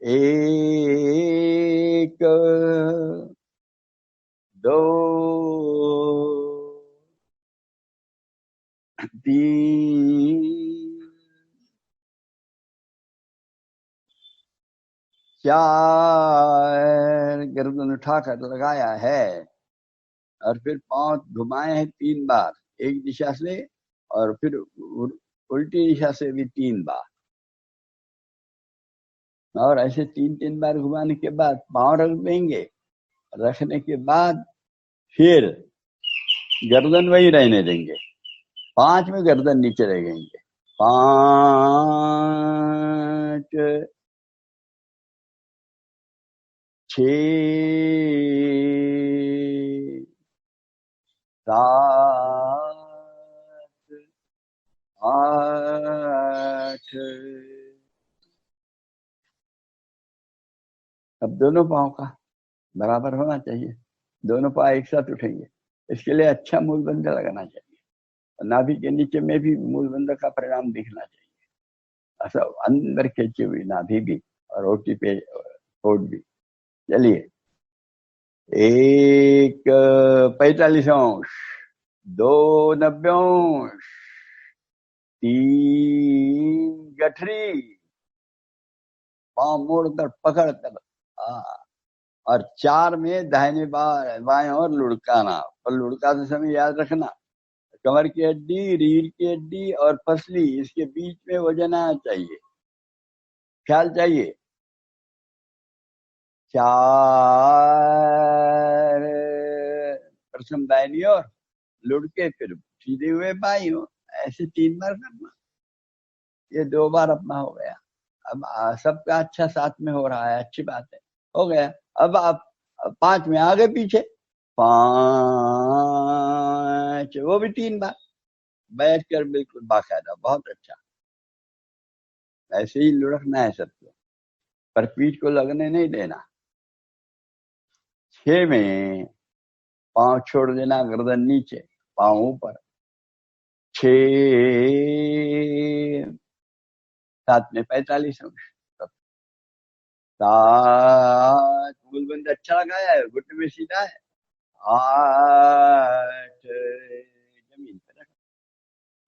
1 2 3 4 गर्दन उठाकर लगाया है, और फिर पांव घुमाए हैं 3 बार, एक दिशा से और फिर उल्टी दिशा से भी 3 बार, और ऐसे 3-3 बार घुमाने के बाद पांव रख देंगे। रखने के बाद फिर गर्दन वही रहने देंगे, 5 में गर्दन नीचे रहेंगे। 5 6 7 8 अब दोनों पाँव का बराबर होना चाहिए, दोनों पाँव एक साथ उठेंगे। इसके लिए अच्छा मूलबंध लगाना चाहिए, नाभि के नीचे में भी मूलबंध का परिणाम दिखना चाहिए, ऐसा अंदर खींची हुई नाभि भी और ओटी पे होठ भी। चलिए 1 45 अंश, 2 90 अंश, 3 गठरी, पाँव मोड़कर पकड़कर, और 4 में दाहिने बाएं और लुढ़काना। और लुढ़काते समय याद रखना कमर की हड्डी, रीढ़ की हड्डी और पसली, इसके बीच में वजन आना चाहिए, ख्याल चाहिए। 4 प्रथम दाहिनी ओर लुढ़के, फिर सीधे हुए बाईं ओर, ऐसे 3 बार करना। ये 2 बार अपना हो गया। अब सबका अच्छा साथ में हो रहा है, अच्छी बात है, हो गया। अब आप 5 में आगे पीछे 5, वो भी 3 बार बैठ कर, बिल्कुल बाकायदा, बहुत अच्छा। ऐसे ही लुढ़कना है सबको, पर पीठ को लगने नहीं देना। 6 में पांव छोड़ देना, गर्दन नीचे, पांव ऊपर। 6 7 में 45 अंश, 7 मूलबंध अच्छा लगाया है, घुटने में सीधा है। 8 जमीन पर रखा,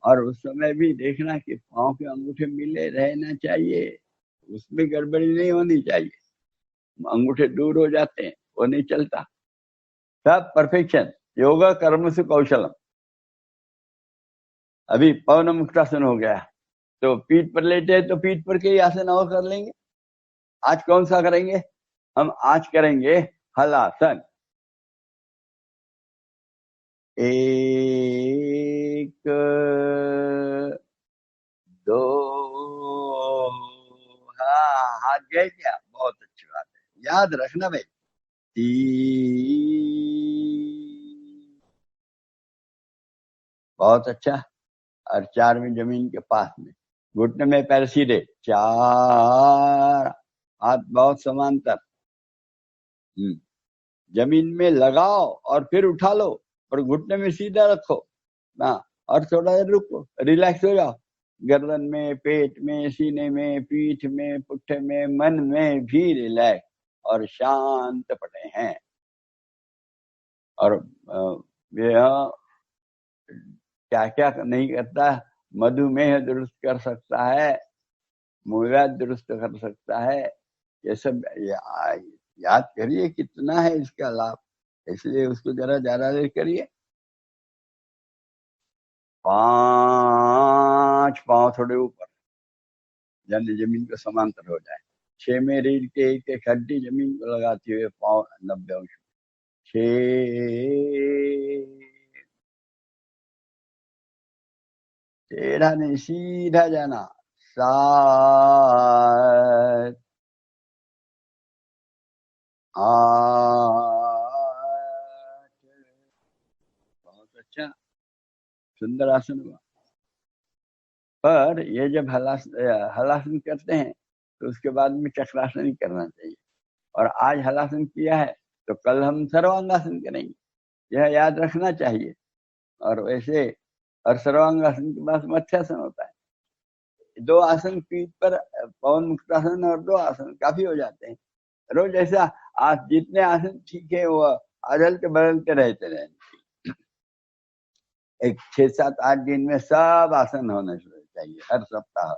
और उस समय भी देखना कि पांव के अंगूठे मिले रहना चाहिए, उसमें गड़बड़ी नहीं होनी चाहिए। अंगूठे दूर हो जाते हैं, वो नहीं चलता। सब परफेक्शन, योगा कर्म से कौशलम। अभी पवन मुक्तासन हो गया, तो पीठ पर लेटे तो पीठ पर के ही आसन और कर लेंगे। आज कौन सा करेंगे हम? आज करेंगे हलासन। एक, दो, हाँ हाथ गए क्या? बहुत अच्छी बात है, याद रखना भाई। तीन, बहुत अच्छा। और 4 में जमीन के पास में, घुटने में पैर सीधे, 4, हाथ बहुत समांतर, जमीन में लगाओ और फिर उठा लो और घुटने में सीधा रखो। हाँ, और थोड़ा देर रुको, रिलैक्स हो जाओ। गर्दन में, पेट में, सीने में, पीठ में, पुट्ठे में, मन में भी रिलैक्स और शांत पड़े हैं। और यह क्या क्या नहीं करता, मधुमेह दुरुस्त कर सकता है, मूलाधार दुरुस्त कर सकता है। ये सब याद करिए कितना है इसका लाभ, इसलिए उसको जरा ज्यादा देर करिए। 5 पांव थोड़े ऊपर, यानी जमीन को समांतर हो जाए। 6 में रीढ़ के एक एक हड्डी जमीन को लगाते हुए पांव 90 अंश। 6, टेढ़ा नहीं, सीधा जाना। 7, 8, बहुत अच्छा, सुंदर आसन हुआ। पर ये जब हलासन करते हैं तो उसके बाद में चक्रासन ही करना चाहिए। और आज हलासन किया है तो कल हम सर्वांगासन करेंगे, यह याद रखना चाहिए। और वैसे और सर्वांगासन के बाद मत्स्यासन होता है। 2 आसन पीठ पर, पवन मुक्तासन, और 2 आसन काफी हो जाते हैं। रोज ऐसा आज जितने आसन ठीक है वो अदलते बदलते रहते रहे। एक 6, 7, 8 दिन में सब आसन होने चाहिए हर सप्ताह।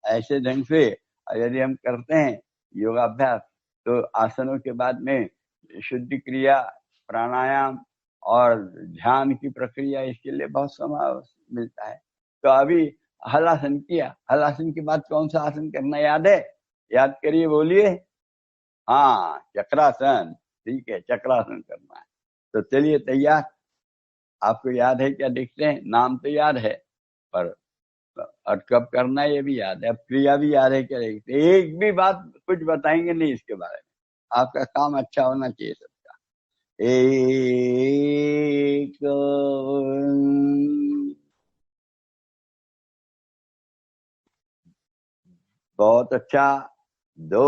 ऐसे ढंग से यदि हम करते हैं योगाभ्यास तो आसनों के बाद में शुद्धि क्रिया, प्राणायाम और ध्यान की प्रक्रिया, इसके लिए बहुत समय मिलता है। तो अभी हलासन किया, हलासन के बाद कौन सा आसन करना याद है? याद करिए, बोलिए। हाँ, चक्रासन। ठीक है, चक्रासन करना है। तो चलिए तैयार। आपको याद है क्या? देखते हैं, नाम तो याद है पर और कब करना है ये भी याद है, अब क्रिया भी याद है क्या? देखते, एक भी बात कुछ बताएंगे नहीं इसके बारे में। आपका काम अच्छा होना चाहिए सबका। एक, बहुत अच्छा। 2,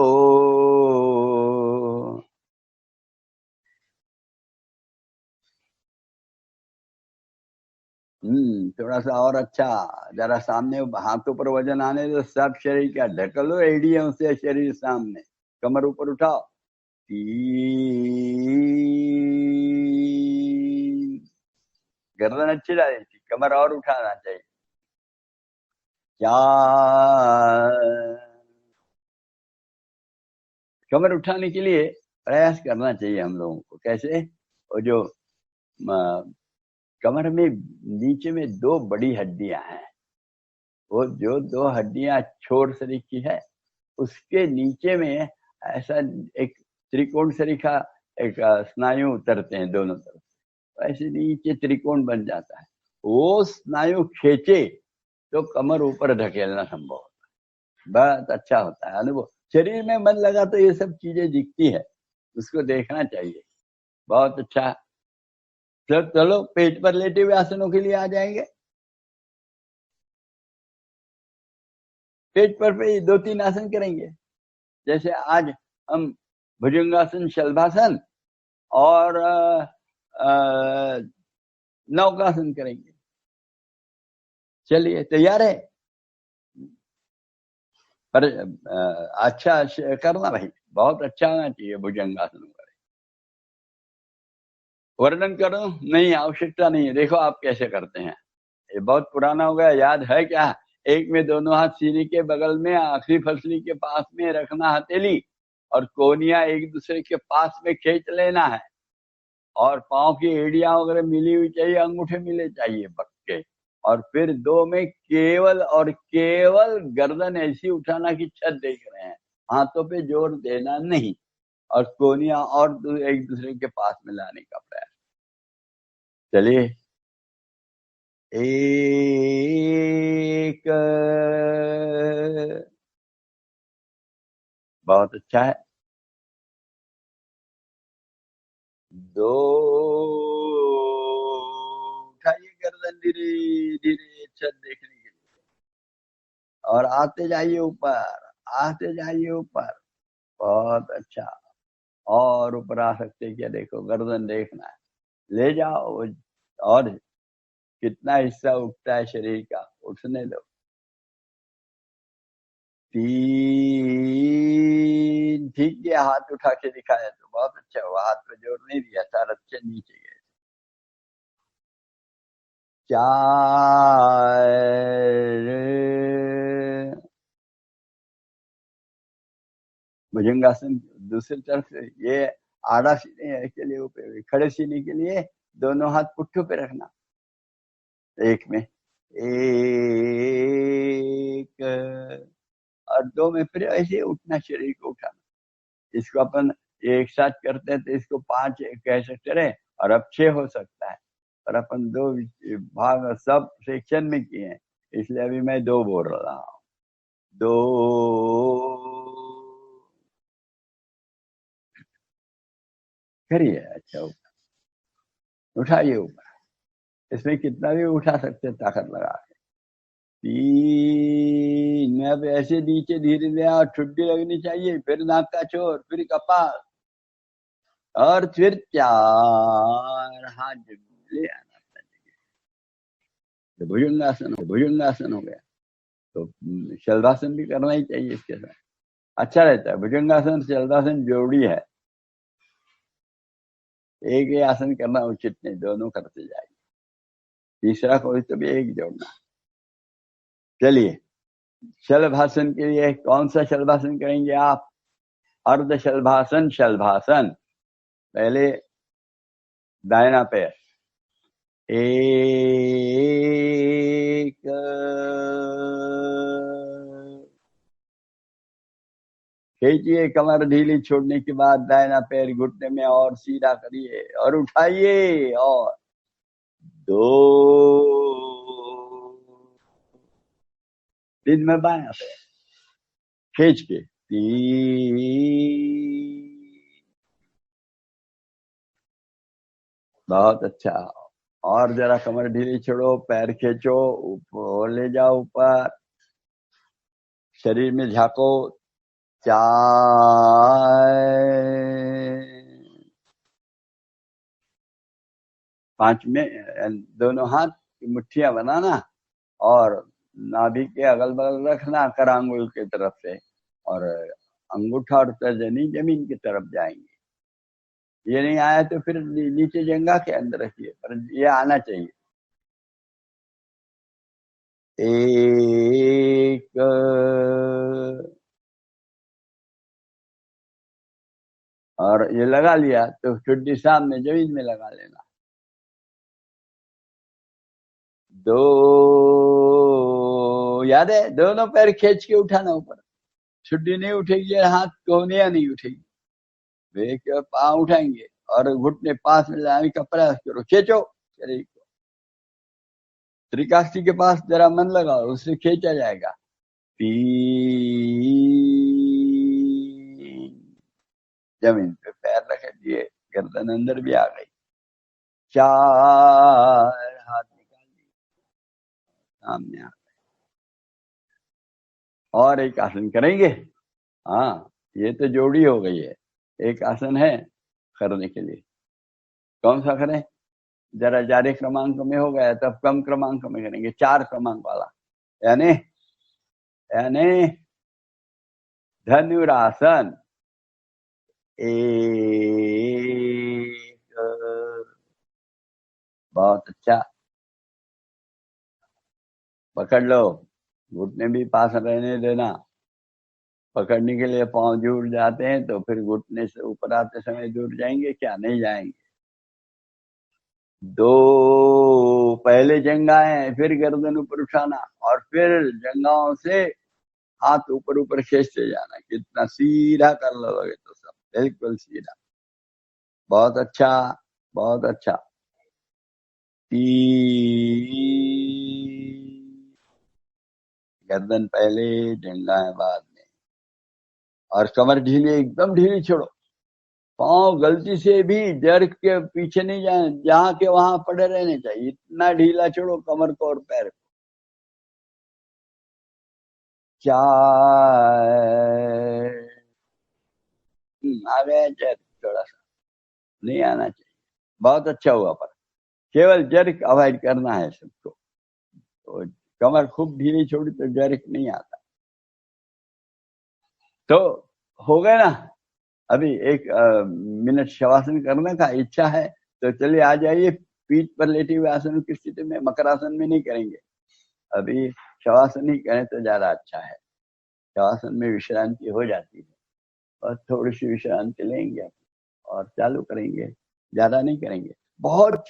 थोड़ा सा और अच्छा, जरा सामने हाथों पर वजन आने दो, सब शरीर का ढक लो, एड़ियों से शरीर सामने, कमर ऊपर उठाओ। 3, गर्दन अच्छी डाली थी, कमर और उठाना चाहिए। 4, कमर उठाने के लिए प्रयास करना चाहिए हम लोगों को। कैसे? वो जो कमर में नीचे में 2 बड़ी हड्डियां हैं, वो जो 2 हड्डियां छोर शरीर की है, उसके नीचे में ऐसा एक त्रिकोण सरीखा एक स्नायु उतरते हैं दोनों तरफ, ऐसे नीचे त्रिकोण बन जाता है। वो स्नायु खींचे तो कमर ऊपर ढकेलना संभव होता है। बहुत अच्छा होता है अनुभव। शरीर में मन लगा तो ये सब चीजें दिखती है, उसको देखना चाहिए। बहुत अच्छा। चलो पेट पर लेटे हुए आसनों के लिए आ जाएंगे। पेट पर पे 2-3 आसन करेंगे। जैसे आज हम भुजंगासन, शलभासन और नौकासन करेंगे। चलिए तैयार है? पर अच्छा करना भाई, बहुत अच्छा होना चाहिए भुजंगासन। वर्णन करो? नहीं, आवश्यकता नहीं है। देखो आप कैसे करते हैं, ये बहुत पुराना हो गया, याद है क्या? एक में दोनों हाथ सीने के बगल में, आखिरी फसली के पास में रखना हथेली, और कोहनियां एक दूसरे के पास में खींच लेना है, और पांव की एड़ियां वगैरह मिली हुई चाहिए, अंगूठे मिले चाहिए पक्के। और फिर 2 में केवल और केवल गर्दन ऐसी उठाना कि छत देख रहे हैं, हाथों पे जोर देना नहीं, और कोहनियां और एक दूसरे के पास में लाने का प्रयास। चलिए एक, बहुत अच्छा है, दो, उठाइए गर्दन धीरे धीरे छत देखने के लिए, और आते जाइए ऊपर, आते जाइए ऊपर, बहुत अच्छा, और ऊपर आ सकते क्या, देखो गर्दन देखना है, ले जाओ, और कितना हिस्सा उठता है शरीर का, उठने दो, तीन, ठीक है, हाथ उठा के दिखाया तो बहुत अच्छा हुआ, हाथ पे जोर नहीं दिया, चार अच्छे नीचे गए, चार, भुजंगासन दूसरी तरफ से, ये आड़ा सीने के लिए ऊपर, खड़े सीने के लिए दोनों हाथ पुट्ठों पे रखना, एक में, एक, और दो में फिर ऐसे उठना, शरीर को उठाना, इसको अपन एक साथ करते हैं तो इसको 5 कह सकते रहे, और अब 6 हो सकता है, पर अपन 2 भाग सब सेक्शन में किए हैं, इसलिए अभी मैं 2 बोल रहा हूँ, 2, करिए, अच्छा उठाइए ऊपर, इसमें कितना भी उठा सकते हैं ताकत लगा के, 3, अब ऐसे नीचे धीरे धीरे, और ठुड्डी लगनी चाहिए, फिर नाक का छोर, फिर कपाल, और फिर 4, हाथ ले आना, तो भुजंगासन हो गया, तो शलभासन भी करना ही चाहिए इसके साथ, अच्छा रहता है, भुजंगासन शलभासन जोड़ी है, एक ही आसन करना उचित नहीं, दोनों करते जाइए, तीसरा कोई तो भी एक जोड़ना। चलिए, शलभासन के लिए कौन सा शलभासन करेंगे आप, अर्ध शलभासन, शलभासन, पहले दाहिना पैर, एक, खींचिए, कमर ढीली छोड़ने के बाद दाहिना पैर घुटने में और सीधा करिए, और उठाइए, और 2, दिन में बाया पैर खींच के, 3, बहुत अच्छा, और जरा कमर ढीली छोड़ो, पैर खींचो, ऊपर ले जाओ, ऊपर शरीर में झांको, 4, 5 में दोनों हाथ की मुट्ठियां बनाना, और नाभि के अगल बगल रखना, कर आंगुल की तरफ से, और अंगूठा और तर्जनी जमीन की तरफ जाएंगे, ये नहीं आया तो फिर नीचे जंगा के अंदर रखिए, पर ये आना चाहिए, एक, और ये लगा लिया तो चुड्डी सामने जमीन में लगा लेना, 2, याद है, दोनों पैर खींच के उठाना ऊपर, छुट्टी नहीं उठेगी, हाथ कोहनिया नहीं उठेगी, वे पाँव उठाएंगे, और घुटने पास में लाने का प्रयास करो, खींचो शरीर को, त्रिकाष्ठी के पास जरा मन लगाओ, उससे खींचा जाएगा, 3, जमीन पे पैर रख दिए, गर्दन अंदर भी आ गई, 4, हाथ निकाल दिए, सामने आ गए, और एक आसन करेंगे, हाँ, ये तो जोड़ी हो गई है, एक आसन है करने के लिए, कौन सा करें, जरा ज्यादा क्रमांक में हो गया, तब कम क्रमांक में करेंगे, 4 क्रमांक वाला, यानी धनुरासन, 1, बहुत अच्छा, पकड़ लो, घुटने भी पास रहने देना, पकड़ने के लिए पांव जुड़ जाते हैं तो फिर घुटने से ऊपर आते समय जुड़ जाएंगे क्या, नहीं जाएंगे, 2, पहले जंगाएं, फिर गर्दन ऊपर उठाना, और फिर जंगाओं से हाथ ऊपर ऊपर खींचते जाना, कितना सीधा कर लोगे तो सब बिल्कुल सीधा, बहुत अच्छा, बहुत अच्छा, गर्दन पहले, जंघाएं बाद में, और कमर ढीली, एकदम ढीली छोड़ो। पांव गलती से भी जर्क के पीछे नहीं जाए, जहां के वहां पड़े रहने चाहिए, इतना ढीला छोड़ो कमर को और पैर को। आ गया जर्क, थोड़ा सा नहीं आना चाहिए, बहुत अच्छा हुआ, पर केवल जर्क अवॉइड करना है सबको। तो कमर खूब ढीली छोड़ी तो जर्क नहीं आता। तो हो गए ना। अभी एक मिनट शवासन करने का इच्छा है तो चलिए आ जाइए। पीठ पर लेटे हुए आसन की स्थिति में, मकरासन में नहीं करेंगे, अभी शवासन ही करें तो ज्यादा अच्छा है। शवासन में विश्रांति हो जाती है, और थोड़ी सी विश्रांति लेंगे और चालू करेंगे, ज्यादा नहीं करेंगे। बहुत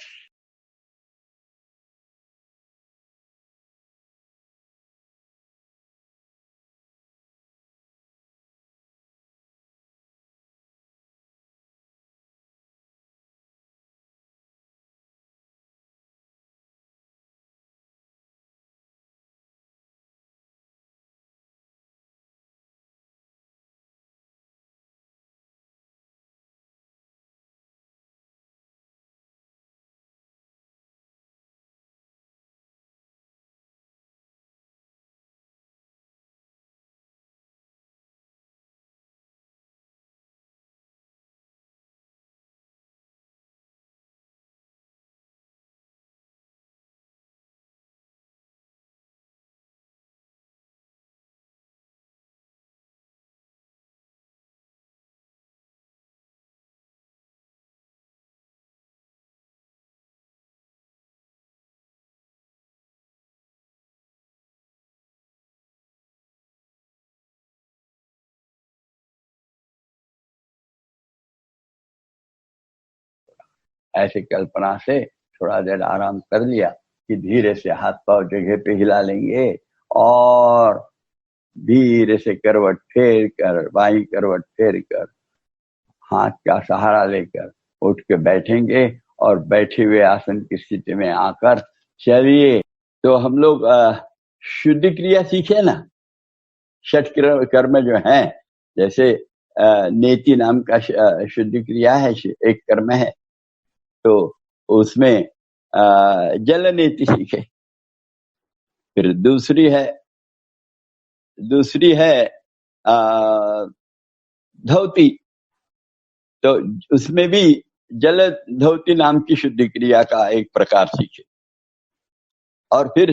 ऐसे कल्पना से थोड़ा देर आराम कर लिया कि धीरे से हाथ पांव जगह पे हिला लेंगे, और धीरे से करवट फेर कर, बाई करवट फेर कर, हाथ का सहारा लेकर उठ के बैठेंगे, और बैठे हुए आसन की स्थिति में आकर चलिए। तो हम लोग शुद्धि क्रिया सीखे ना, षट कर्म जो हैं, जैसे नेति नाम का शुद्धि क्रिया है, एक कर्म है, तो उसमें जल नीति सीखे। फिर दूसरी है धौती, तो उसमें भी जल धौती नाम की शुद्धि क्रिया का एक प्रकार सीखे। और फिर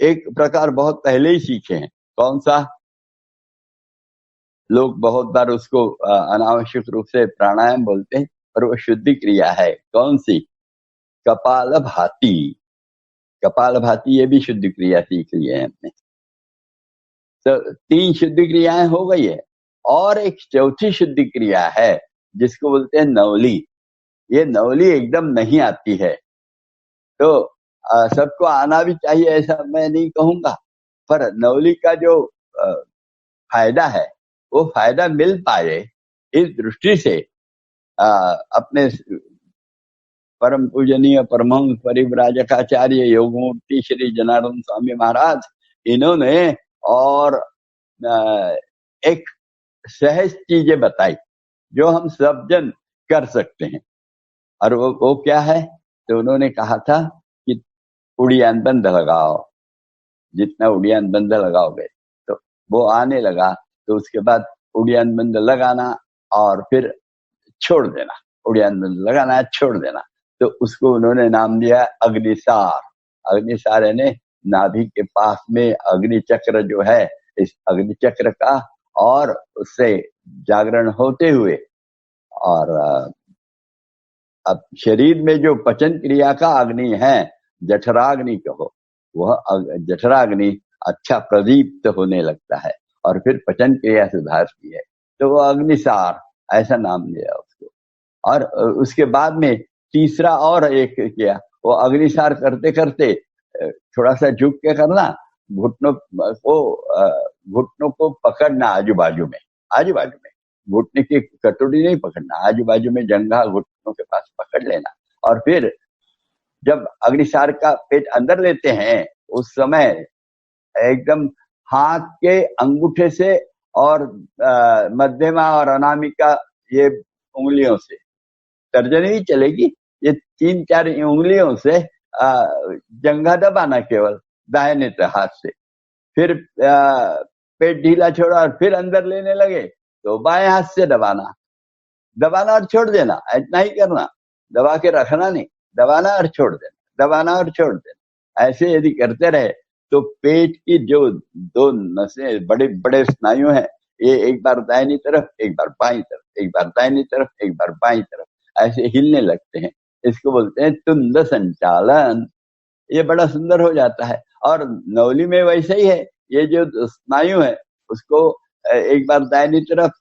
एक प्रकार बहुत पहले ही सीखे हैं, कौन सा? लोग बहुत बार उसको अनावश्यक रूप से प्राणायाम बोलते हैं, पर वो शुद्धि क्रिया है। कौन सी? कपालभाति। कपालभाति ये भी शुद्धि क्रिया सीख ली है हमने। तो 3 शुद्धि क्रियाएं हो गई है, और एक चौथी शुद्धि क्रिया है जिसको बोलते हैं नवली। ये नवली एकदम नहीं आती है, तो सबको आना भी चाहिए ऐसा मैं नहीं कहूंगा, पर नवली का जो फायदा है वो फायदा मिल पाए इस दृष्टि से अपने परम पूजनीय परमहंस परिव्राजकाचार्य योगमूर्ति श्री जनार्दन स्वामी महाराज, इन्होंने और एक सहज चीजें बताई जो हम सब जन कर सकते हैं। और वो क्या है? तो उन्होंने कहा था कि उड़ियान बंद लगाओ, जितना उड़ियान बंद लगाओगे तो वो आने लगा, तो उसके बाद उड़ियान बंद लगाना और फिर छोड़ देना, उड़ियान बंद लगाना छोड़ देना, तो उसको उन्होंने नाम दिया अग्निसार। अग्निसार यानी नाभि के पास में अग्नि चक्र जो है, इस अग्नि चक्र का, और उससे जागरण होते हुए, और अब शरीर में जो पचन क्रिया का अग्नि है, जठराग्नि कहो, वह जठराग्नि अच्छा प्रदीप्त होने लगता है, और फिर पचन क्रिया सुधारती है, तो वो अग्निसार ऐसा नाम दिया उसको। और उसके बाद में तीसरा और एक किया, वो अग्निसार करते करते थोड़ा सा झुक के करना, घुटनों को पकड़ना आजू बाजू में, घुटने की कटोरी नहीं पकड़ना, आजू बाजू में जंघा घुटनों के पास पकड़ लेना, और फिर जब अग्निसार का पेट अंदर लेते हैं उस समय एकदम हाथ के अंगूठे से और मध्यमा और अनामिका ये उंगलियों से, तर्जनी भी चलेगी, ये 3-4 उंगलियों से जंघा दबाना केवल दाहिने हाथ से, फिर पेट ढीला छोड़ा और फिर अंदर लेने लगे तो बाएं हाथ से दबाना और छोड़ देना, इतना ही करना, दबा के रखना नहीं, दबाना और छोड़ देना, दबाना और छोड़ देना। ऐसे यदि करते रहे तो पेट की जो 2 नसें, बड़े बड़े स्नायु हैं, ये एक बार दाहिनी तरफ, एक बार बाईं तरफ, एक बार दाहिनी तरफ, एक बार बाईं तरफ ऐसे हिलने लगते हैं। इसको बोलते हैं तुंद संचालन। ये बड़ा सुंदर हो जाता है। और नवली में वैसे ही है, ये जो स्नायु है उसको एक बार दाहिनी तरफ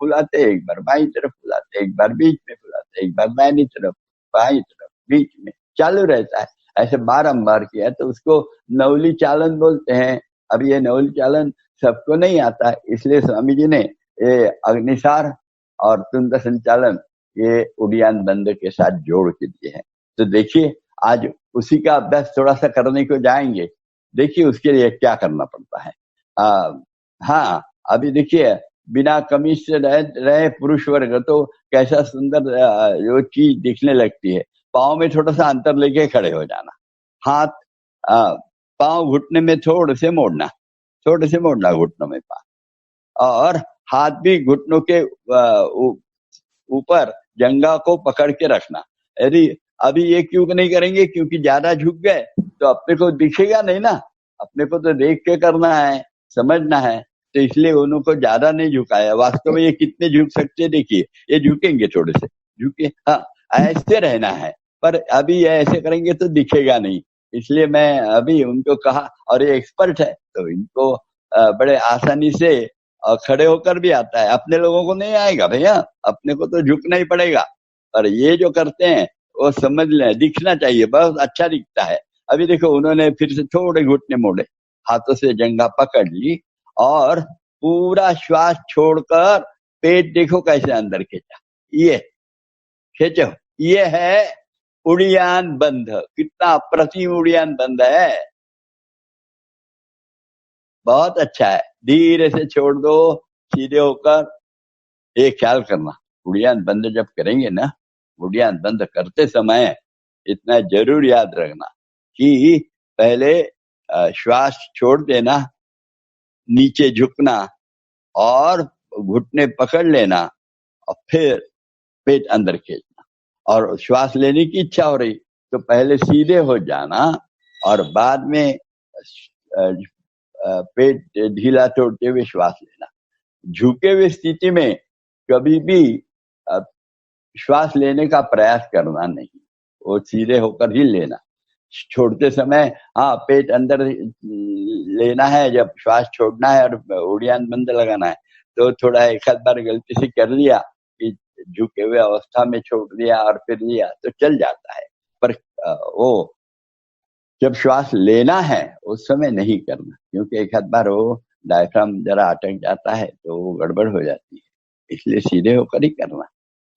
फुलाते, एक बार बाईं तरफ फुलाते, एक बार बीच में फुलाते, एक बार दाहिनी तरफ, बाईं तरफ, बीच में चालू रहता है। ऐसे बारंबार किया तो उसको नवली चालन बोलते हैं। अब ये नवली चालन सबको नहीं आता, इसलिए स्वामी जी ने ये अग्निसार और तुंद संचालन ये उड़ियान बंद के साथ जोड़ के दिए हैं। तो देखिए आज उसी का अभ्यास थोड़ा सा करने को जाएंगे। देखिए उसके लिए क्या करना पड़ता है। हाँ, अभी देखिए बिना कमीज से रहे पुरुष वर्ग तो कैसा सुंदर जो चीज दिखने लगती है। पाँव में थोड़ा सा अंतर लेके खड़े हो जाना, हाथ पाँव घुटने में थोड़े से मोड़ना घुटनों में पाँव, और हाथ भी घुटनों के ऊपर जंघा को पकड़ के रखना। यदि अभी ये क्यों नहीं करेंगे, क्योंकि ज्यादा झुक गए तो अपने को दिखेगा नहीं ना, अपने को तो देख के करना है, समझना है, तो इसलिए उनको ज्यादा नहीं झुकाया। वास्तव में ये कितने झुक सकते हैं, देखिए ये झुकेंगे थोड़े से, झुके, हाँ ऐसे रहना है, पर अभी ये ऐसे करेंगे तो दिखेगा नहीं। इसलिए मैं अभी उनको कहा, और ये एक्सपर्ट है तो इनको बड़े आसानी से खड़े होकर भी आता है। अपने लोगों को नहीं आएगा भैया, अपने को तो झुकना ही पड़ेगा, पर ये जो करते हैं वो समझ लें, दिखना चाहिए, बहुत अच्छा दिखता है। अभी देखो उन्होंने फिर से थोड़े घुटने मोड़े, हाथों से जंघा पकड़ ली और पूरा श्वास छोड़कर पेट देखो कैसे अंदर खींचा, ये खींचो, ये है उड़ियान बंध। कितना अप्रतिम उड़ियान बंध है, बहुत अच्छा है। धीरे से छोड़ दो, सीधे होकर। ये ख्याल करना, उड़ियान बंद जब करेंगे ना, उड़ियान बंद करते समय इतना जरूर याद रखना कि पहले श्वास छोड़ देना, नीचे झुकना और घुटने पकड़ लेना, और फिर पेट अंदर खींचना। और श्वास लेने की इच्छा हो रही तो पहले सीधे हो जाना और बाद में पेट ढीला छोड़ते हुए श्वास लेना। झुके हुए स्थिति में कभी भी श्वास लेने का प्रयास करना नहीं, वो सीधे होकर ही लेना। छोड़ते समय हाँ पेट अंदर लेना है, जब श्वास छोड़ना है और उड़ियान बंद लगाना है तो थोड़ा एक आध बार गलती से कर लिया कि झुके हुए अवस्था में छोड़ दिया और फिर लिया तो चल जाता है, पर वो जब श्वास लेना है उस समय नहीं करना, क्योंकि एक आध बार वो डायफ्राम जरा अटक जाता है तो वो गड़बड़ हो जाती है। इसलिए सीधे होकर ही करना।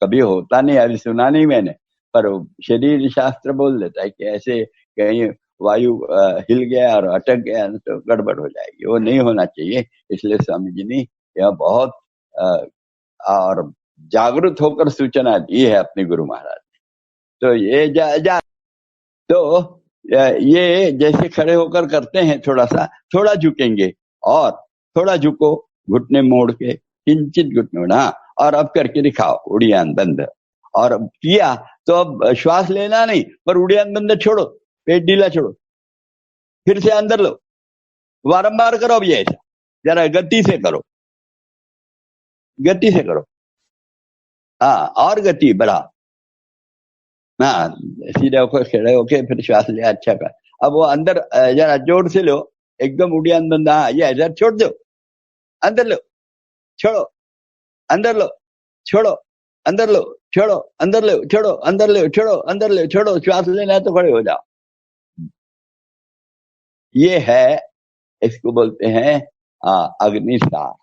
कभी होता नहीं, अभी सुना नहीं मैंने, पर शरीर शास्त्र बोल देता है कि ऐसे कहीं वायु हिल गया और अटक गया तो गड़बड़ हो जाएगी, वो नहीं होना चाहिए। इसलिए स्वामी जी ने यह बहुत और जागरूक होकर सूचना दी है अपने गुरु महाराज ने। तो ये तो ये जैसे खड़े होकर करते हैं, थोड़ा झुकेंगे और थोड़ा झुको, घुटने मोड़ के किंचित घुटने मोड़ा, और अब करके दिखाओ उड़ियान बंद। और किया तो अब श्वास लेना नहीं, पर उड़ियान बंद छोड़ो, पेट ढीला छोड़ो, फिर से अंदर लो, बारंबार करो। अब ये ऐसा जरा गति से करो, गति से करो, हाँ और गति बढ़ा, हाँ सीधे होकर खड़े होके फिर श्वास लिया, अच्छा कर। अब वो अंदर जरा जोर से लो, एकदम उड़ियान बंद, हाँ ये इधर छोड़ दो, अंदर लो, छोड़ो, अंदर लो, छोड़ो, अंदर लो, छोड़ो, अंदर लो, छोड़ो, अंदर लो, छोड़ो, अंदर लो, छोड़ो। श्वास लेना है तो खड़े हो जाओ। ये है, इसको बोलते हैं अग्निसार।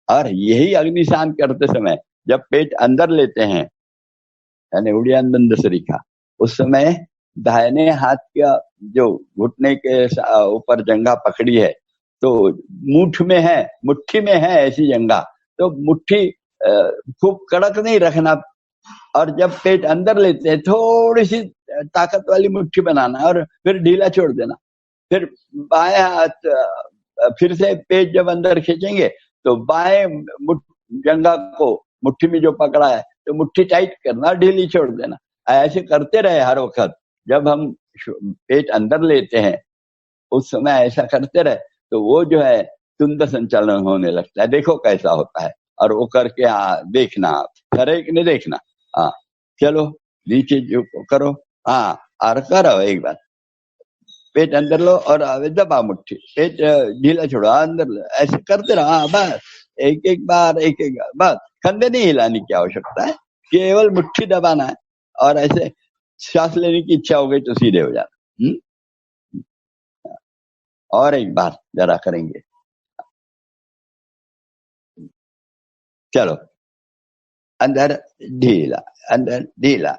और यही अग्निशान करते समय जब पेट अंदर लेते हैं, यानी उड़ियान बंद सरीखा, उस समय दाहिने हाथ का जो घुटने के ऊपर जंघा पकड़ी है, तो मुट्ठी में है ऐसी जंघा, तो मुट्ठी खूब कड़क नहीं रखना, और जब पेट अंदर लेते हैं थोड़ी सी ताकत वाली मुट्ठी बनाना और फिर ढीला छोड़ देना। फिर बाएं हाथ फिर से पेट जब अंदर खींचेंगे तो बाएं जंघा को मुट्ठी में जो पकड़ा है तो मुट्ठी टाइट करना, ढीली छोड़ देना। ऐसे करते रहे हर वक्त। जब हम पेट अंदर लेते हैं उस समय ऐसा करते रहे तो वो जो है तुंद संचालन होने लगता है। देखो कैसा होता है, और वो करके देखना, आप करे कि नहीं देखना। हाँ चलो नीचे जो करो, हाँ और करो एक बार, पेट अंदर लो और दबा मुट्ठी, पेट ढीला छोड़ो, अंदर लो, ऐसे करते रहो। हाँ बस एक एक बार बस, कंधे नहीं हिलाने की आवश्यकता है, केवल मुट्ठी दबाना है, और ऐसे सांस लेने की इच्छा हो गई तो सीधे हो जाना। और एक बार जरा करेंगे, चलो अंदर ढीला, अंदर ढीला,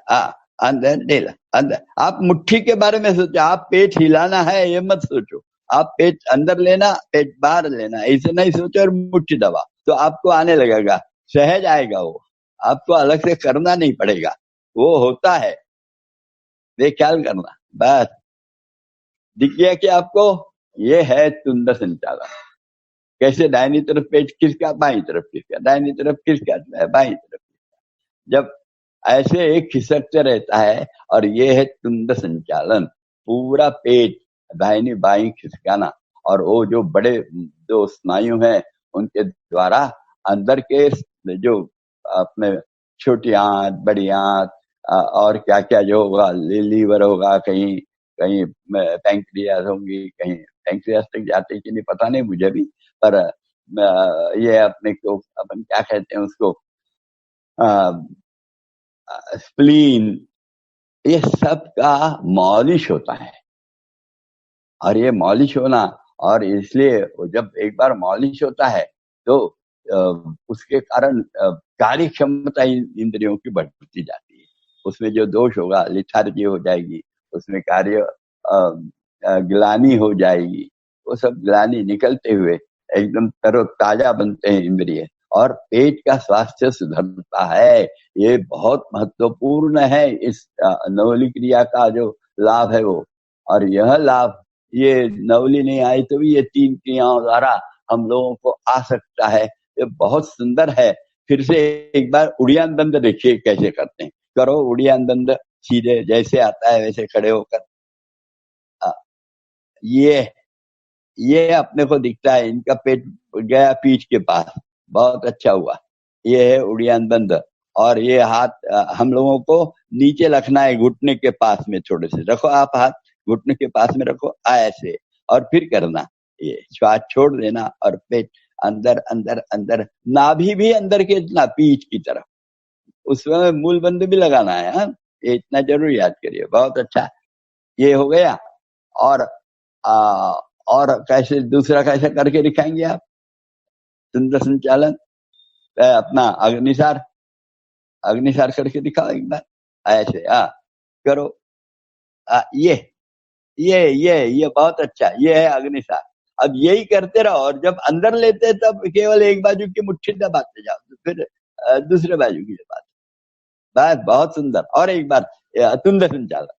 अंदर ढीला, अंदर। आप मुट्ठी के बारे में सोचो, आप पेट हिलाना है ये मत सोचो, आप पेट अंदर लेना, पेट बाहर लेना, ऐसे नहीं सोचो और मुट्ठी दबा, तो आपको आने लगेगा, सहज आएगा वो, आपको अलग से करना नहीं पड़ेगा, वो होता है, ये ख्याल करना। बस दिख गया कि आपको ये है तुंद संचालन। कैसे दाहिनी तरफ पेट खिसका, बाईं तरफ खिसका, दाहिनी तरफ खिसका, बाईं तरफ। जब ऐसे एक खिसकते रहता है, और ये है तुंद संचालन, पूरा पेट दाहिनी बाईं खिसकाना, और वो जो बड़े जो स्नायु हैं उनके द्वारा अंदर के जो अपने छोटी आंत, बड़ी आंत, और क्या क्या जो होगा, लीवर होगा, कहीं कहीं पैंक्रियास होंगी, कहीं पैंक्रियास तक जाते कि नहीं पता नहीं मुझे भी, पर ये अपने को अपन क्या कहते हैं उसको, स्प्लीन, ये सब का मॉलिश होता है। और ये मॉलिश होना, और इसलिए जब एक बार मॉलिश होता है तो उसके कारण कार्य क्षमता इंद्रियों की बढ़ती जाती है। उसमें जो दोष होगा, लिथार्जी हो जाएगी, उसमें कार्य ग्लानि हो जाएगी, वो सब ग्लानि निकलते हुए एकदम तरोताजा बनते हैं इंद्रिय, और पेट का स्वास्थ्य सुधरता है। ये बहुत महत्वपूर्ण है इस नवली क्रिया का जो लाभ है वो। और यह लाभ, ये नवली नहीं आई तो भी ये 3 क्रियाओं द्वारा हम लोगों को आ सकता है। ये बहुत सुंदर है। फिर से एक बार उड़ियान दंड देखिए कैसे करते हैं। करो उड़ियान दंड, सीधे जैसे आता है वैसे खड़े होकर। ये अपने को दिखता है, इनका पेट गया पीठ के पास, बहुत अच्छा हुआ। ये है उड़ियान दंड। और ये हाथ हम लोगों को नीचे रखना है, घुटने के पास में थोड़े से रखो, आप हाथ घुटने के पास में रखो ऐसे, और फिर करना, ये श्वास छोड़ देना, और पेट अंदर अंदर अंदर, नाभि भी अंदर के इतना पीठ की तरफ, उसमें मूल बंद भी लगाना है। हाँ ये इतना जरूर याद करिए, बहुत अच्छा। ये हो गया। और और कैसे दूसरा कैसे करके दिखाएंगे आप तुंद संचालन? अपना अग्निसार करके दिखाओ एक बार ऐसे। करो। ये बहुत अच्छा, ये है अग्निसार। अब यही करते रहो, और जब अंदर लेते तब केवल एक बाजू की मुट्ठी दबाते जाओ, तो फिर दूसरे बाजू की दबाते। बस बहुत सुंदर। और एक बार तुंद संचालन।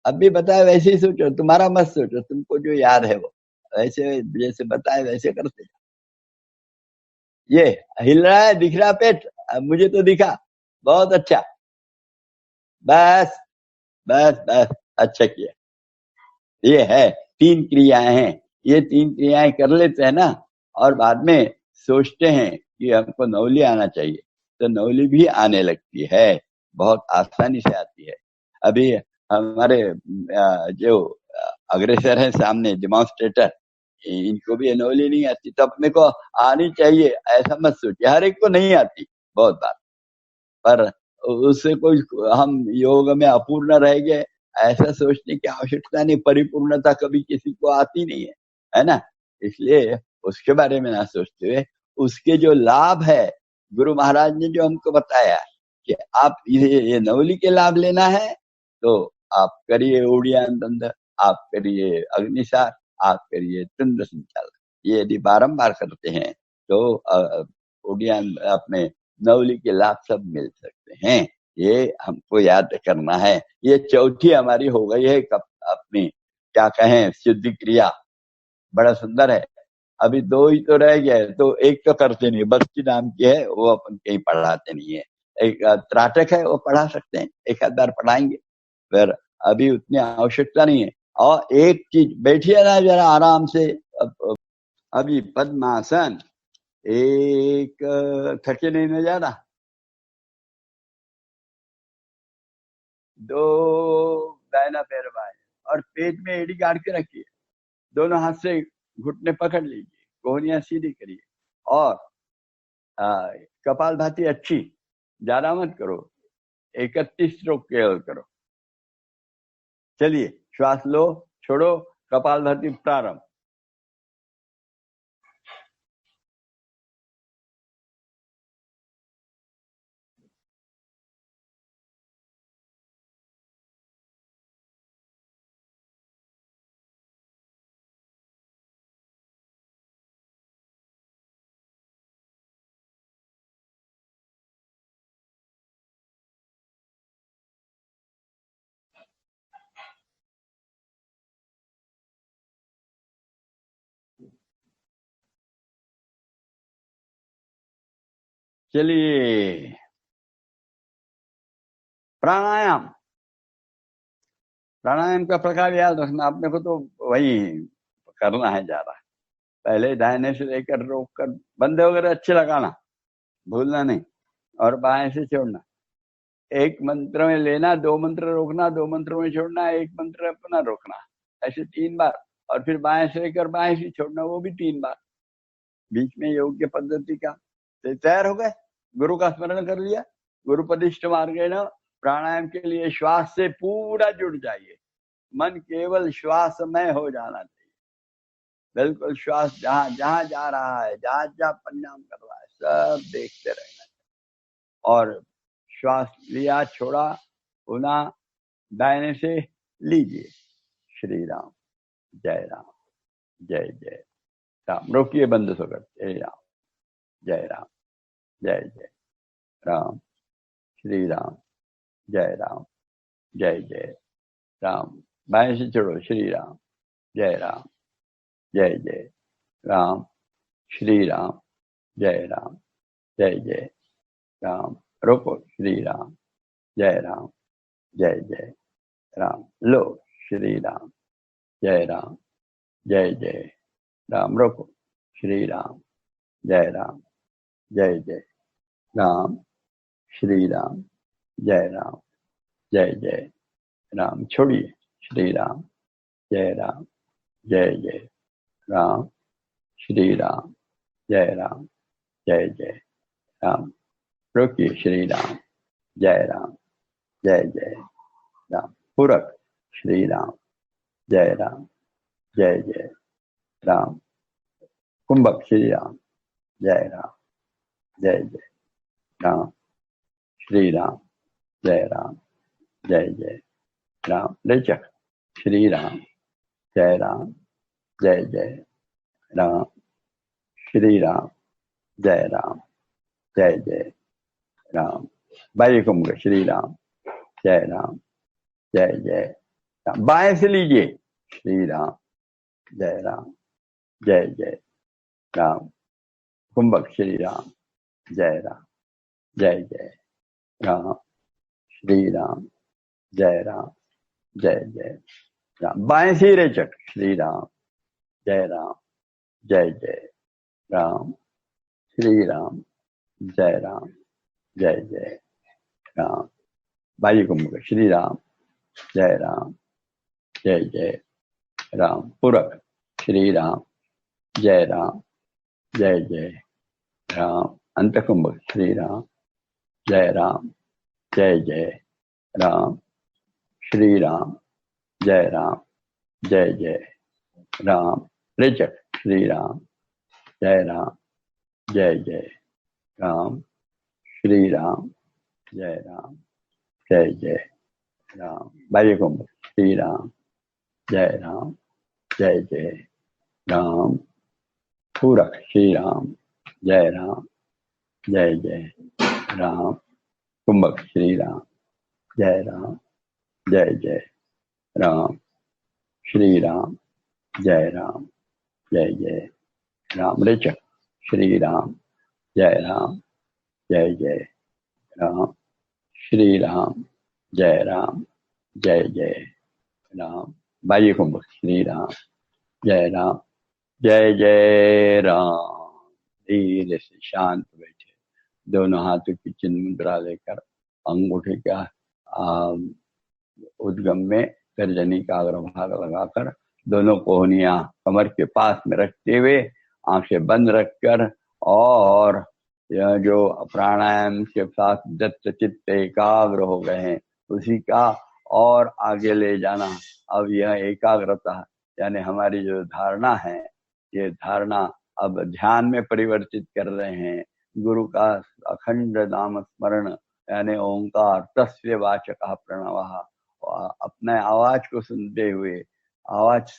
अब भी बताए वैसे ही सोचो, तुम्हारा मत सोचो, तुमको जो याद है वो वैसे, जैसे बताए वैसे करते। ये हिल रहा है, दिख रहा पेट? मुझे तो दिखा, बहुत अच्छा। बस बस बस, अच्छा किया। ये है 3 क्रियाएं हैं, ये 3 क्रियाएं कर लेते हैं ना, और बाद में सोचते हैं कि हमको नवली आना चाहिए, तो नवली भी आने लगती है, बहुत आसानी से आती है। अभी हमारे जो अग्रेसर है सामने, डेमोन्स्ट्रेटर, इनको भी नवली नहीं आती, तो अपने को आनी चाहिए ऐसा मत सोचिए। हर एक को नहीं आती बहुत बार, पर उससे कोई हम योग में अपूर्ण रह गए ऐसा सोचने की आवश्यकता नहीं। परिपूर्णता कभी किसी को आती नहीं है ना? इसलिए उसके बारे में ना सोचते हुए उसके जो लाभ है, गुरु महाराज ने जो हमको बताया कि आप ये नवली के लाभ लेना है तो आप करिए उड़ियान दंड, आप करिए अग्निसार, आप करिए तुंड संचालन। ये यदि बारंबार करते हैं तो उड़ियान अपने नवली के लाभ सब मिल सकते हैं। ये हमको याद करना है। ये चौथी हमारी हो गई है अपनी क्या कहें शुद्धि क्रिया, बड़ा सुंदर है। अभी 2 ही तो रह गए, तो एक तो करते नहीं, बस्ती नाम की है वो अपन कहीं पढ़ाते नहीं है। एक त्राटक है वो पढ़ा सकते हैं, एक आध बार पढ़ाएंगे, फिर अभी उतनी आवश्यकता नहीं है। और एक चीज, बैठिए ना जरा आराम से। अभी पद्मासन, एक थके नहीं न ज्यादा, 2 दाहिना पैर बाएं, और पेट में एड़ी गाड़ के रखिए, दोनों हाथ से घुटने पकड़ लीजिए, कोहनियां सीधी करिए, और कपालभाति अच्छी, ज्यादा मत करो, 31 स्ट्रोक केवल करो। चलिए, श्वास लो, छोड़ो, कपालभाति प्रारंभ। चलिए, प्राणायाम। प्राणायाम का प्रकार याद रखना अपने को, तो वही करना है ज्यादा। पहले दाहिने से लेकर रोक कर बंदे वगैरह अच्छे लगाना, भूलना नहीं, और बाएं से छोड़ना। एक मंत्र में लेना, 2 मंत्र रोकना, 2 मंत्रों में छोड़ना, 1 मंत्र अपना रोकना, ऐसे 3 बार, और फिर बाएं से लेकर बाएं से छोड़ना, वो भी 3 बार। बीच में योग्य पद्धति का तैयार हो गए। गुरु का स्मरण कर लिया, गुरु पदिष्ठ मार गए ना। प्राणायाम के लिए श्वास से पूरा जुड़ जाइए, मन केवल श्वासमय हो जाना चाहिए। बिल्कुल श्वास जहां जहां जा रहा है, जहां जहां परिणाम कर रहा है, सब देखते रहना। और श्वास लिया, छोड़ा, पुनः दाहिने से लीजिए। श्री राम, जय राम, जय जय राम। रोकिए, बंद सो कर। जय राम, जय राम, जय जय राम। श्री राम, जय राम, जय जय राम। बाएं से छोड़ो। श्री राम, जय राम, जय जय राम। श्री राम, जय राम, जय जय राम। रोको। श्री राम, जय राम, जय जय राम। लो। श्री राम, जय राम, जय जय राम। रोको। श्री राम, जय राम, जय जय राम। श्री राम, जय राम, जय जय राम। छोड़िए। श्री राम, जय राम, जय जय राम। श्री राम, जय राम, जय जय राम। रोकिए। श्री राम, जय राम, जय जय राम। पूरक। श्री राम, जय राम, जय जय राम। कुंभक। श्री राम, जय राम, जय जय राम। श्री राम, जय राम, जय जय राम। रेचक। श्री राम, जय राम, जय जय राम। श्री राम, जय राम, जय जय राम। बाई कुंभ। श्री राम, जय राम, जय जय राम। बाएं से लीजिए। श्री राम, जय राम, जय जय राम। कुंभक। श्री राम, जय राम, जय जय राम। श्री राम, जय राम, जय जय राम। बाएं से रेचक। श्री राम, जय राम, जय जय राम। श्री राम, जय राम, जय जय राम। बाई कुंभ। श्री राम, जय राम, जय जय राम। पूरक। श्री राम, जय राम, जय जय राम। अंत कुंभ। श्री राम, जय राम, जय जय राम। श्री राम, जय राम, जय जय राम। रेचक। श्री राम, जय राम, जय जय राम। श्री राम, जय राम, जय जय राम। बाह्य कुंभ श्री राम, जय राम, जय जय राम। पूरक श्री राम, जय राम, जय जय राम। कुंभक श्री राम, जय राम, जय जय राम। श्री राम, जय राम, जय जय राम। ऋचक श्री राम, जय राम, जय जय राम। श्री राम, जय राम, जय जय राम। बाह्य कुंभ श्री राम, जय राम, जय जय राम। धीरे से शांत बैठे, दोनों हाथों की चिन्ह मुद्रा लेकर अंगूठे का उद्गम में तर्जनी का अग्रभाग लगाकर दोनों कोहनियां कमर के पास में रखते हुए आंखें बंद रखकर और यह जो प्राणायाम के साथ दत्त चित्त एकाग्र हो गए हैं उसी का और आगे ले जाना। अब यह एकाग्रता यानी हमारी जो धारणा है, ये धारणा अब ध्यान में परिवर्तित कर रहे हैं। गुरु का अखंड नाम स्मरण यानी ओंकार, तस्य वाचकः प्रणवः। अपने आवाज को सुनते हुए, आवाज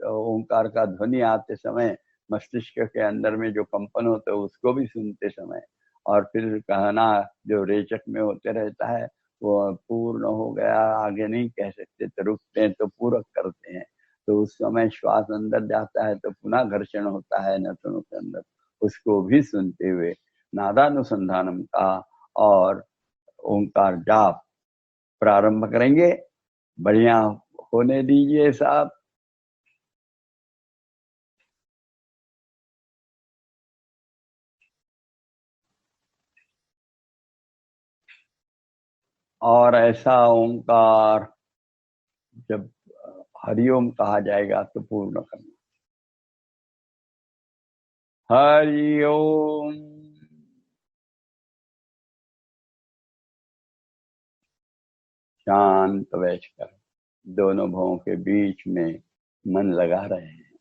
ओंकार का ध्वनि आते समय मस्तिष्क के अंदर में जो कंपन होता है उसको भी सुनते समय, और फिर कहना जो रेचक में होते रहता है वो पूर्ण हो गया, आगे नहीं कह सकते तो रुकते हैं तो पूरक करते हैं। तो उस समय श्वास अंदर जाता है तो पुनः घर्षण होता है नसों के अंदर, उसको भी सुनते हुए नादानुसंधानम का और ओंकार जाप प्रारंभ करेंगे। बढ़िया होने दीजिए साहब। और ऐसा ओंकार जब हरिओम कहा जाएगा तो पूर्ण करना। हरिओम। शांत बैठकर दोनों भवों के बीच में मन लगा रहे हैं।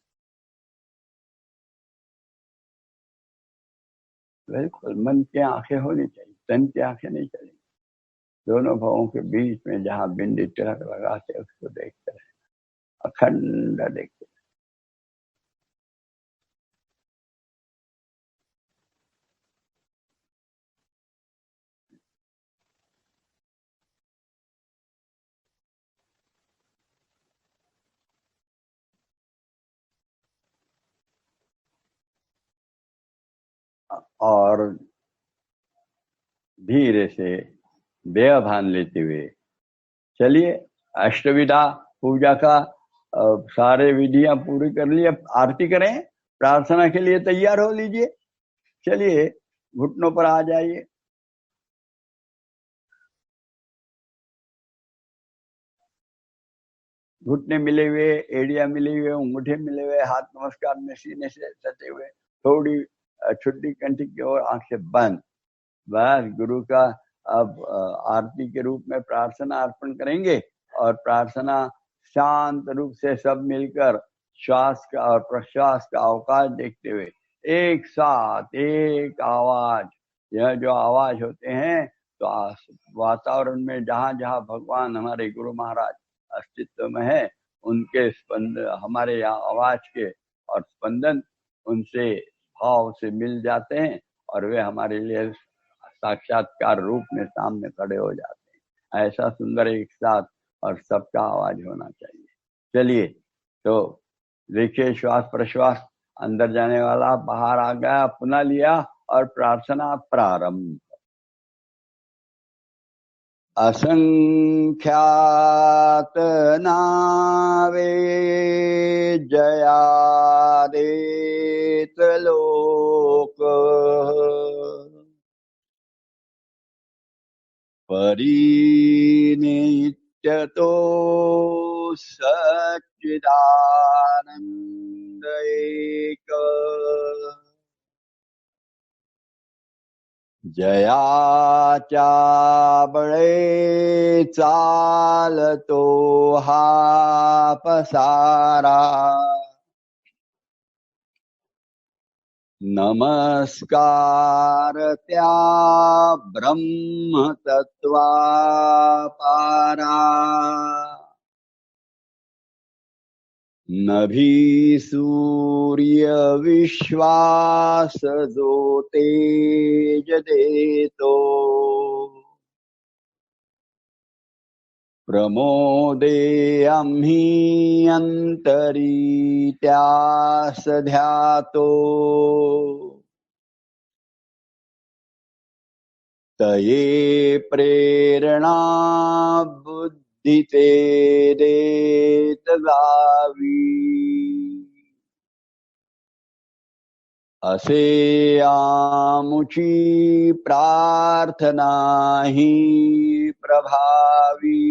बिल्कुल मन की आंखें होनी चाहिए, तन की आंखें नहीं चलेंगी। दोनों भवों के बीच में जहाँ बिंदी तिलक लगाते उसको देखते रहे, अखंड देखते। और धीरे से व्यवधान लेते हुए चलिए अष्टविधा पूजा का सारे विधियां पूरी कर ली। अब आरती करें, प्रार्थना के लिए तैयार हो लीजिए। चलिए घुटनों पर आ जाइए। घुटने मिले हुए, एड़िया मिले हुए, अंगूठे मिले हुए, हाथ नमस्कार में सीने से सटे हुए, थोड़ी छुट्टी कंठी की ओर आंखें बंद। बस गुरु का अब आरती के रूप में प्रार्थना अर्पण करेंगे और प्रार्थना शांत रूप से सब मिलकर श्वास का और प्रश्वास का अवकाश देखते हुए एक साथ एक आवाज, यह जो आवाज होते हैं तो वातावरण में जहां जहां भगवान हमारे गुरु महाराज अस्तित्व में है उनके स्पंदन, हमारे यहाँ आवाज के और स्पंदन उनसे भाव से मिल जाते हैं और वे हमारे लिए साक्षात्कार रूप में सामने खड़े हो जाते हैं। ऐसा सुंदर एक साथ और सबका आवाज होना चाहिए। चलिए तो देखिए श्वास प्रश्वास अंदर जाने वाला बाहर आ गया, पुनः लिया और प्रार्थना प्रारंभ। असंख्यात नावे जयादेत लोक परिनित्यतो सच्चिदानंद एक जयाच्या बळे चालतो हा पसारा नमस्कार त्या ब्रह्म तत्वापारा नभी सूर्य विश्वास जो तेज देतो प्रमोदे आम्ही अंतरी त्यास ध्यातो तये प्रेरणा बुद्धि ते देत गावी असे आमुची प्रार्थना ही प्रभावी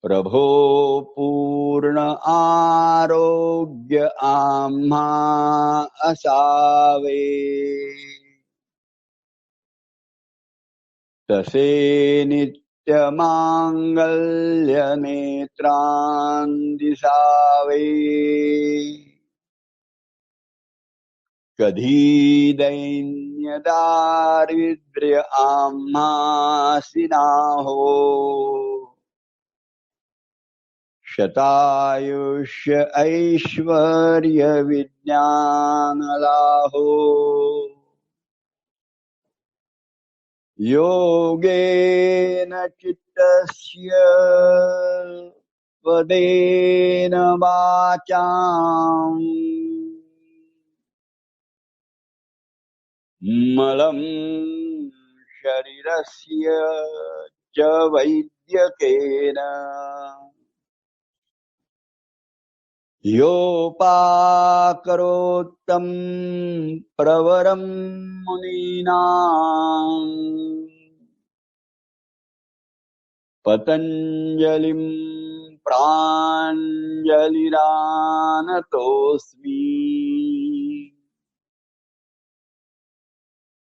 प्रभो पूर्ण आरोग्य आम्हा असावे तसे नित्य मांगल्य नेत्रां दिसावे कधी दैन्य दारिद्र्य आम्हासी ना हो शतायुष्य ऐश्वर्य विज्ञान लाहो योगेन चित्तस्य वदेन वाचाम् मलं शरीरस्य च वैद्यकेन योपाकरोत्तं प्रवरं मुनीनां पतञ्जलिं प्राञ्जलिरानतोऽस्मि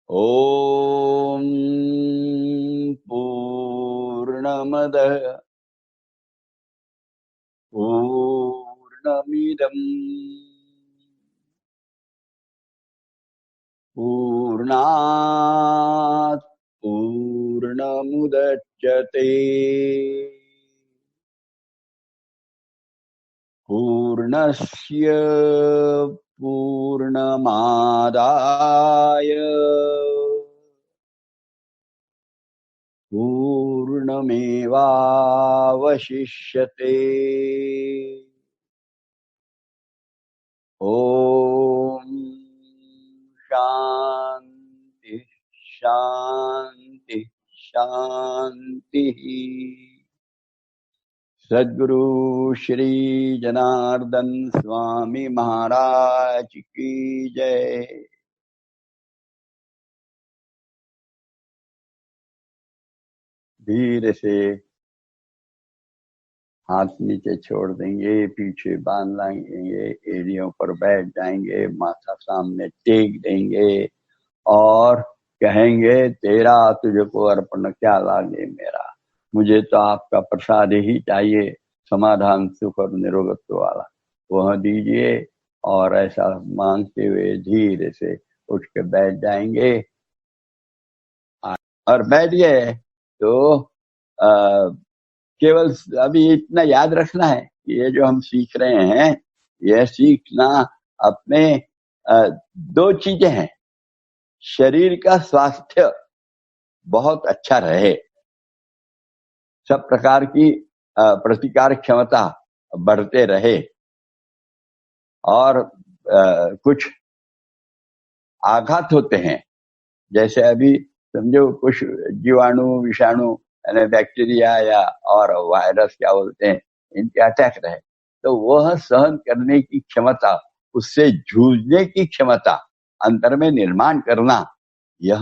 ॐ पूर्णमदः पूर्णमिदं पूर्णात् पूर्णमुदच्यते पूर्णस्य पूर्णमादाय पूर्णमेवावशिष्यते ॐ शान्ति शान्ति शान्तिः सद्गुरु श्री जनार्दन स्वामी महाराज की जय। धीरे से हाथ नीचे छोड़ देंगे, पीछे बांध लाएंगे, एड़ियों पर बैठ जाएंगे, माथा सामने टेक देंगे और कहेंगे तेरा तुझको अर्पण क्या लागे मेरा, मुझे तो आपका प्रसाद ही चाहिए, समाधान सुख और निरोगत्व वाला वह दीजिए। और ऐसा मांगते हुए धीरे से उठ के बैठ जाएंगे। और बैठ गए तो केवल अभी इतना याद रखना है कि ये जो हम सीख रहे हैं, यह सीखना अपने दो चीजें हैं। शरीर का स्वास्थ्य बहुत अच्छा रहे, सब प्रकार की प्रतिकार क्षमता बढ़ते रहे और कुछ आघात होते हैं, जैसे अभी समझो कुछ जीवाणु विषाणु यानी बैक्टीरिया या और वायरस क्या बोलते हैं, इनके अटैक रहे तो वह सहन करने की क्षमता, उससे जूझने की क्षमता अंतर में निर्माण करना, यह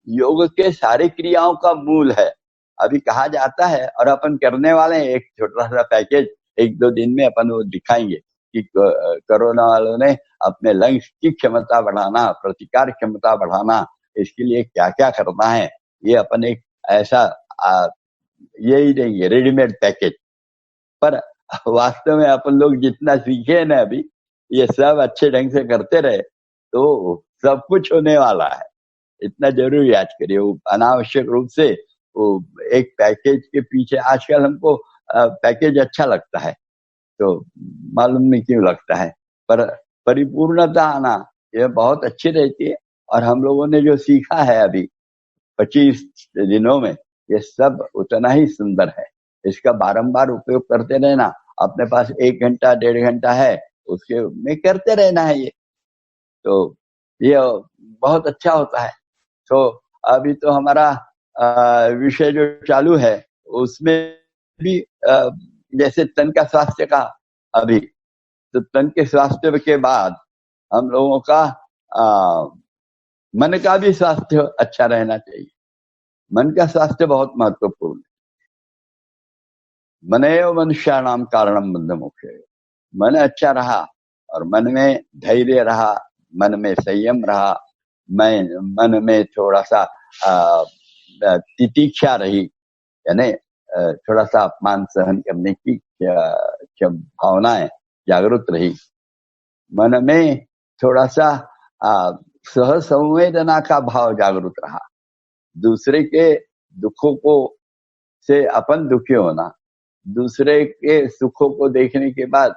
योग के सारी क्रियाओं का मूल है। अभी कहा जाता है और अपन करने वाले हैं, एक छोटा सा पैकेज 1-2 दिन में अपन वो दिखाएंगे कि कोरोना वालों ने अपने लंग्स की क्षमता बढ़ाना, प्रतिकार क्षमता बढ़ाना, इसके लिए क्या क्या करना है, ये अपन एक ऐसा यही देंगे रेडीमेड पैकेज। पर वास्तव में अपन लोग जितना सीखे ना अभी, ये सब अच्छे ढंग से करते रहे तो सब कुछ होने वाला है। इतना जरूर याद करिए। वो अनावश्यक रूप से वो एक पैकेज के पीछे, आजकल हमको पैकेज अच्छा लगता है तो मालूम नहीं क्यों लगता है, पर परिपूर्णता आना यह बहुत अच्छी रहती है। और हम लोगों ने जो सीखा है अभी 25 दिनों में, ये सब उतना ही सुंदर है। इसका बारंबार उपयोग करते रहना। अपने पास 1 घंटा 1.5 घंटा है, उसके में करते रहना है ये, तो ये बहुत अच्छा होता है। तो अभी तो हमारा विषय जो चालू है उसमें भी जैसे तन का स्वास्थ्य का अभी, तो तन के स्वास्थ्य के बाद हम लोगों का मन का भी स्वास्थ्य अच्छा रहना चाहिए। मन का स्वास्थ्य बहुत महत्वपूर्ण है। मनेव मनुष्याणाम कारणम बंध मोक्ष। मन अच्छा रहा और मन में धैर्य रहा, मन में संयम रहा, मन में थोड़ा सा तितिक्षा रही, यानी थोड़ा सा अपमान सहन करने की भावनाएं जागृत रही, मन में थोड़ा सा सह संवेदना का भाव जागृत रहा, दूसरे के दुखों को से अपन दुखी होना, दूसरे के सुखों को देखने के बाद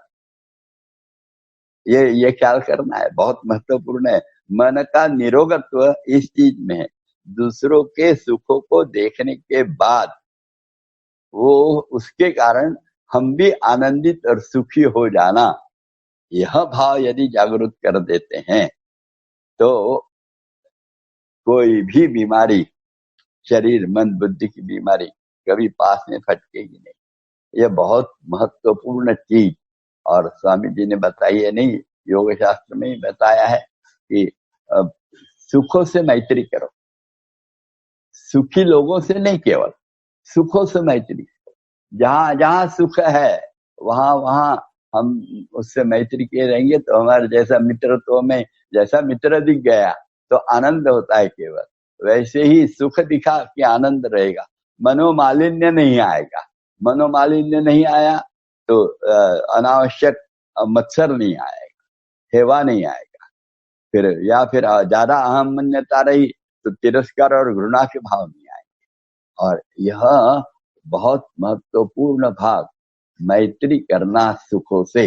ये ख्याल करना है, बहुत महत्वपूर्ण है। मन का निरोगत्व इस चीज में है, दूसरों के सुखों को देखने के बाद वो उसके कारण हम भी आनंदित और सुखी हो जाना, यह भाव यदि जागृत कर देते हैं तो कोई भी बीमारी, शरीर मन बुद्धि की बीमारी कभी पास में फटकेगी नहीं। यह बहुत महत्वपूर्ण चीज, और स्वामी जी ने बताई है, नहीं योग शास्त्र में ही बताया है कि सुखों से मैत्री करो, सुखी लोगों से नहीं, केवल सुखों से मैत्री। जहां जहां सुख है वहां वहां हम उससे मैत्री किए रहेंगे तो हमारे जैसा मित्रत्व में जैसा मित्र दिख गया तो आनंद होता है केवल, वैसे ही सुख दिखा कि आनंद रहेगा, मनोमालिन्य नहीं आएगा। मनोमालिन्य नहीं आया तो अनावश्यक मत्सर नहीं आएगा, हेवा नहीं आएगा, फिर या फिर ज्यादा अहमन्यता रही तो तिरस्कार और घृणा के भाव नहीं आएंगे। और यह बहुत महत्वपूर्ण भाग, मैत्री करना सुखों से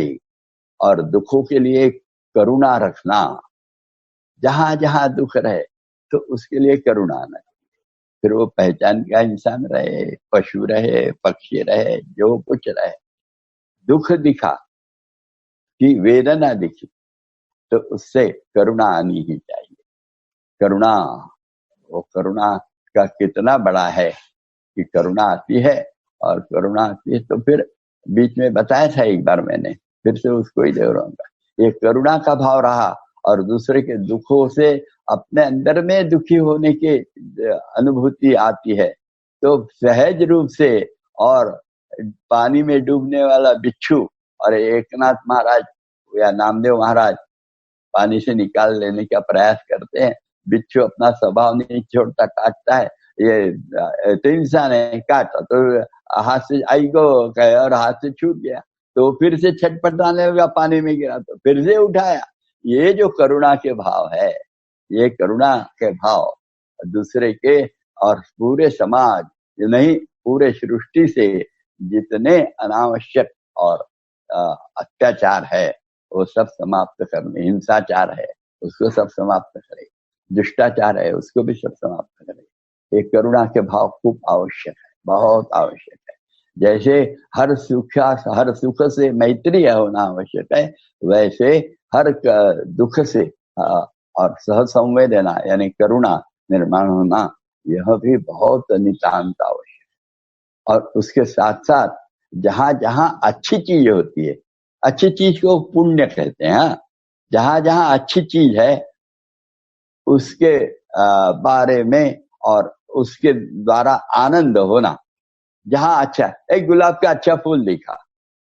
और दुखों के लिए करुणा रखना। जहां जहां दुख रहे तो उसके लिए करुणा आना, फिर वो पहचान का इंसान रहे, पशु रहे, पक्षी रहे, जो कुछ रहे, दुख दिखा कि वेदना दिखी तो उससे करुणा आनी ही चाहिए। करुणा, वो करुणा का कितना बड़ा है कि करुणा आती है, और करुणा आती है तो फिर बीच में बताया था एक बार मैंने, फिर से उसको ही दोहराऊंगा। ये करुणा का भाव रहा और दूसरे के दुखों से अपने अंदर में दुखी होने की अनुभूति आती है तो सहज रूप से, और पानी में डूबने वाला बिच्छू और एकनाथ महाराज या नामदेव महाराज पानी से निकाल लेने का प्रयास करते हैं, बिच्छू अपना स्वभाव नहीं छोड़ता, काटता है, ये तो इंसान है, काटा तो हाथ से आई गो कहे और हाथ से छूट गया, तो फिर से छटपटाने लगा, पानी में गिरा तो फिर से उठाया। ये जो करुणा के भाव है, ये करुणा के भाव दूसरे के और पूरे समाज नहीं पूरे सृष्टि से जितने अनावश्यक और अत्याचार है वो सब समाप्त करने, हिंसाचार है उसको सब समाप्त करे, दुष्टाचार है उसको भी सब समाप्त करे। एक करुणा के भाव खूब आवश्यक है, बहुत आवश्यक है। जैसे हर सुख से मैत्री होना आवश्यक है, वैसे हर दुख से और सह संवेदना यानी करुणा निर्माण होना, यह भी बहुत नितांत आवश्यक है। और उसके साथ साथ जहां जहां अच्छी चीज होती है, अच्छी चीज को पुण्य कहते हैं, जहां जहां अच्छी चीज है उसके बारे में और उसके द्वारा आनंद होना। जहां अच्छा, एक गुलाब का अच्छा फूल दिखा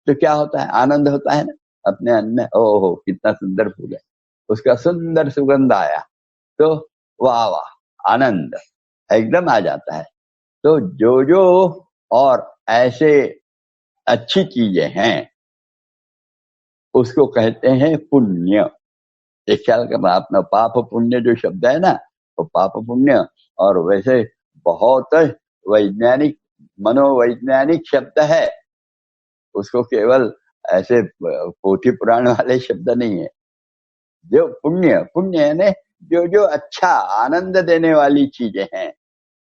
तो क्या होता है, आनंद होता है ना अपने अंदर में, ओहो कितना सुंदर फूल है, उसका सुंदर सुगंध आया तो वाह वाह आनंद एकदम आ जाता है। तो जो जो और ऐसे अच्छी चीजें हैं उसको कहते हैं पुण्य। एक ख्याल करना अपना, पाप पुण्य जो शब्द है ना, वो पाप पुण्य और वैसे बहुत वैज्ञानिक मनोवैज्ञानिक शब्द है, उसको केवल ऐसे पोथी पुराण वाले शब्द नहीं है। जो पुण्य, पुण्य यानी जो जो अच्छा आनंद देने वाली चीजें हैं,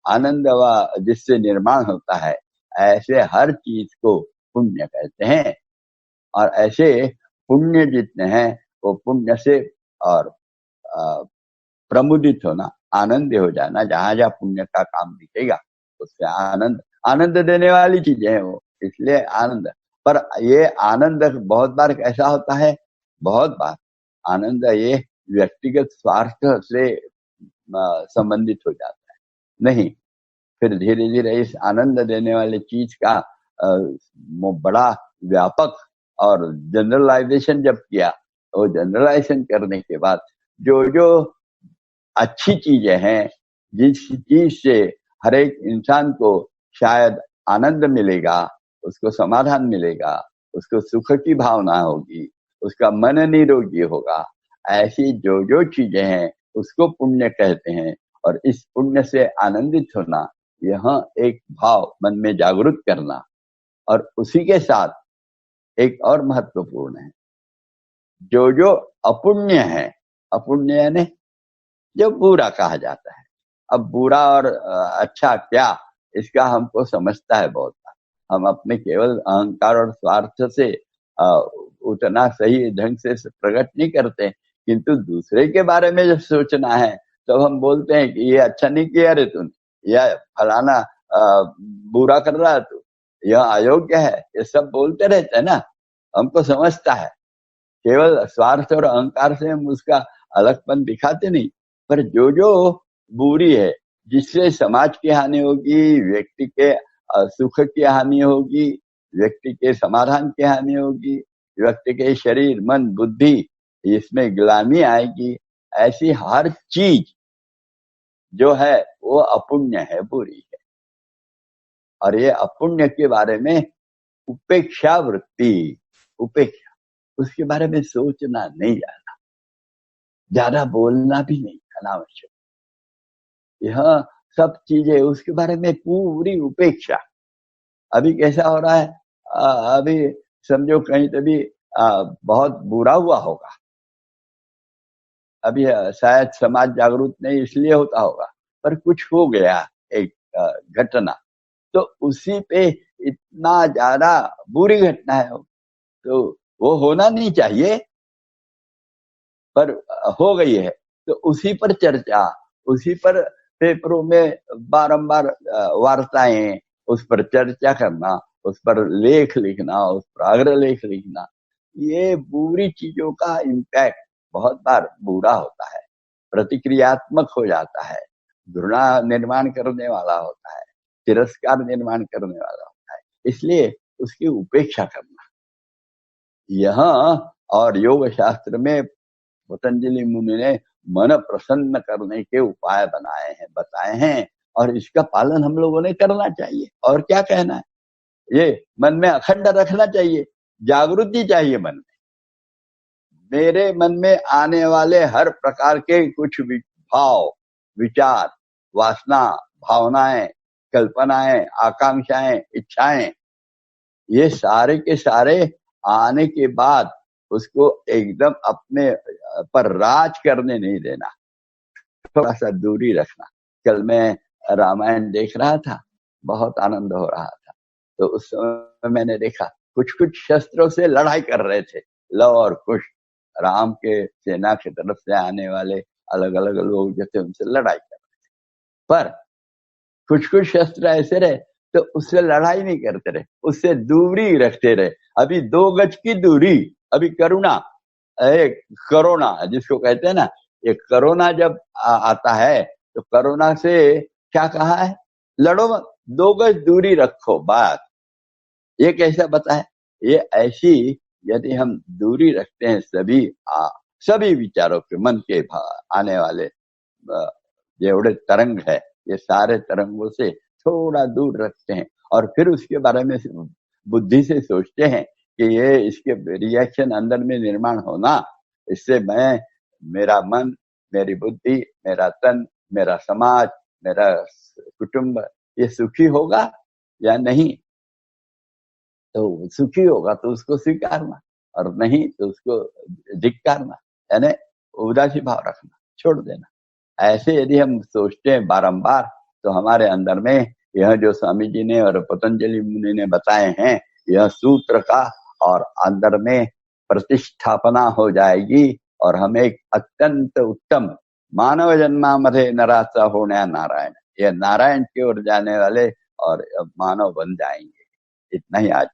आनंद व जिससे निर्माण होता है, ऐसे हर चीज को पुण्य कहते हैं। और ऐसे पुण्य जितने हैं वो पुण्य से और प्रमुदित होना, आनंद हो जाना, जहां जहां पुण्य का काम दिखेगा उससे आनंद, आनंद देने वाली चीजें हैं वो, इसलिए आनंद। पर ये आनंद बहुत बार कैसा होता है, बहुत बार आनंद ये व्यक्तिगत स्वार्थ से संबंधित हो जाता है। नहीं, फिर धीरे धीरे इस आनंद देने वाले चीज का बड़ा व्यापक और जनरलाइजेशन जब किया, तो जनरलाइजेशन करने के बाद जो जो अच्छी चीजें हैं, जिस चीज से हर एक इंसान को शायद आनंद मिलेगा, उसको समाधान मिलेगा, उसको सुख की भावना होगी, उसका मन निरोगी होगा, ऐसी जो जो चीजें हैं उसको पुण्य कहते हैं। और इस पुण्य से आनंदित होना, यह एक भाव मन में जागृत करना। और उसी के साथ एक और महत्वपूर्ण है, जो जो अपुण्य है, अपुण्य यानी जो बुरा कहा जाता है। अब बुरा और अच्छा क्या, इसका हमको समझता है बहुत बार। हम अपने केवल अहंकार और स्वार्थ से उतना सही ढंग से प्रकट नहीं करते, किंतु दूसरे के बारे में जब सोचना है तो हम बोलते हैं कि ये अच्छा नहीं किया रे तूने, या फलाना बुरा कर रहा है तू, यह अयोग्य है, ये सब बोलते रहते हैं ना। हमको समझता है, केवल स्वार्थ और अहंकार से हम उसका अलगपन दिखाते नहीं। पर जो जो बुरी है, जिससे समाज की हानि होगी, व्यक्ति के सुख की हानि होगी, व्यक्ति के समाधान की हानि होगी, व्यक्ति के शरीर मन बुद्धि इसमें ग्लानि आएगी, ऐसी हर चीज जो है वो अपुण्य है, बुरी है। और ये अपुण्य के बारे में उपेक्षा वृत्ति, उपेक्षा, उसके बारे में सोचना नहीं, ज्यादा बोलना भी नहीं अनावश्यक, यह सब चीजें उसके बारे में पूरी उपेक्षा। अभी कैसा हो रहा है, अभी समझो कहीं तो भी बहुत बुरा हुआ होगा, अभी शायद समाज जागरूक नहीं इसलिए होता होगा, पर कुछ हो गया एक घटना, तो उसी पे इतना ज्यादा बुरी घटना है, तो वो होना नहीं चाहिए पर हो गई है, तो उसी पर चर्चा, उसी पर पेपरों में बारंबार वार्ताएं, उस पर चर्चा करना, उस पर लेख लिखना, उस पर अग्र लेख लिखना, ये बुरी चीजों का इम्पैक्ट बहुत बार बुरा होता है, प्रतिक्रियात्मक हो जाता है, घृणा निर्माण करने वाला होता है, तिरस्कार निर्माण करने वाला होता है। इसलिए उसकी उपेक्षा करना, यह और योग शास्त्र में पतंजलि मुनि ने मन प्रसन्न करने के उपाय बनाए हैं, बताए हैं, और इसका पालन हम लोगों ने करना चाहिए। और क्या कहना है, ये मन में अखंड रखना चाहिए, जागृति चाहिए मन में। मेरे मन में आने वाले हर प्रकार के कुछ भाव, विचार, वासना, भावनाएं, कल्पनाएं, आकांक्षाएं, इच्छाएं, ये सारे के सारे आने के बाद उसको एकदम अपने पर राज करने नहीं देना, थोड़ा सा दूरी रखना। कल मैं रामायण देख रहा था, बहुत आनंद हो रहा था, तो उस समय मैंने देखा कुछ कुछ शस्त्रों से लड़ाई कर रहे थे, लव और कुश, राम के सेना की तरफ से आने वाले अलग अलग लोग जो थे उनसे लड़ाई कर रहे थे। पर कुछ कुछ शस्त्र ऐसे रहे तो उससे लड़ाई नहीं करते रहे, उससे दूरी रखते रहे। अभी 2 गज की दूरी, अभी कोरोना जिसको कहते हैं ना, ये कोरोना जब आता है तो कोरोना से क्या कहा है, लड़ो मत, 2 गज दूरी रखो, बात ये कैसा बताए। ये ऐसी यदि हम दूरी रखते हैं सभी विचारों के, मन के आने वाले जेवड़े तरंग है, ये सारे तरंगों से थोड़ा दूर रखते हैं, और फिर उसके बारे में बुद्धि से सोचते हैं कि ये इसके रिएक्शन अंदर में निर्माण होना, इससे मैं, मेरा मन, मेरी बुद्धि, मेरा तन, मेरा समाज, मेरा कुटुंब ये सुखी होगा या नहीं। तो सुखी होगा तो उसको स्वीकारना, और नहीं तो उसको धिक्कारना, यानी उदासी भाव रखना, छोड़ देना। ऐसे यदि हम सोचते हैं बारंबार, तो हमारे अंदर में यह जो स्वामी जी ने और पतंजलि मुनि ने बताए हैं, यह सूत्र का और अंदर में प्रतिष्ठापना हो जाएगी, और हम एक अत्यंत उत्तम मानव जन्मामध्ये नराचा होने नारायण, यह नारायण की ओर जाने वाले और मानव बन जाएंगे। इतना ही आज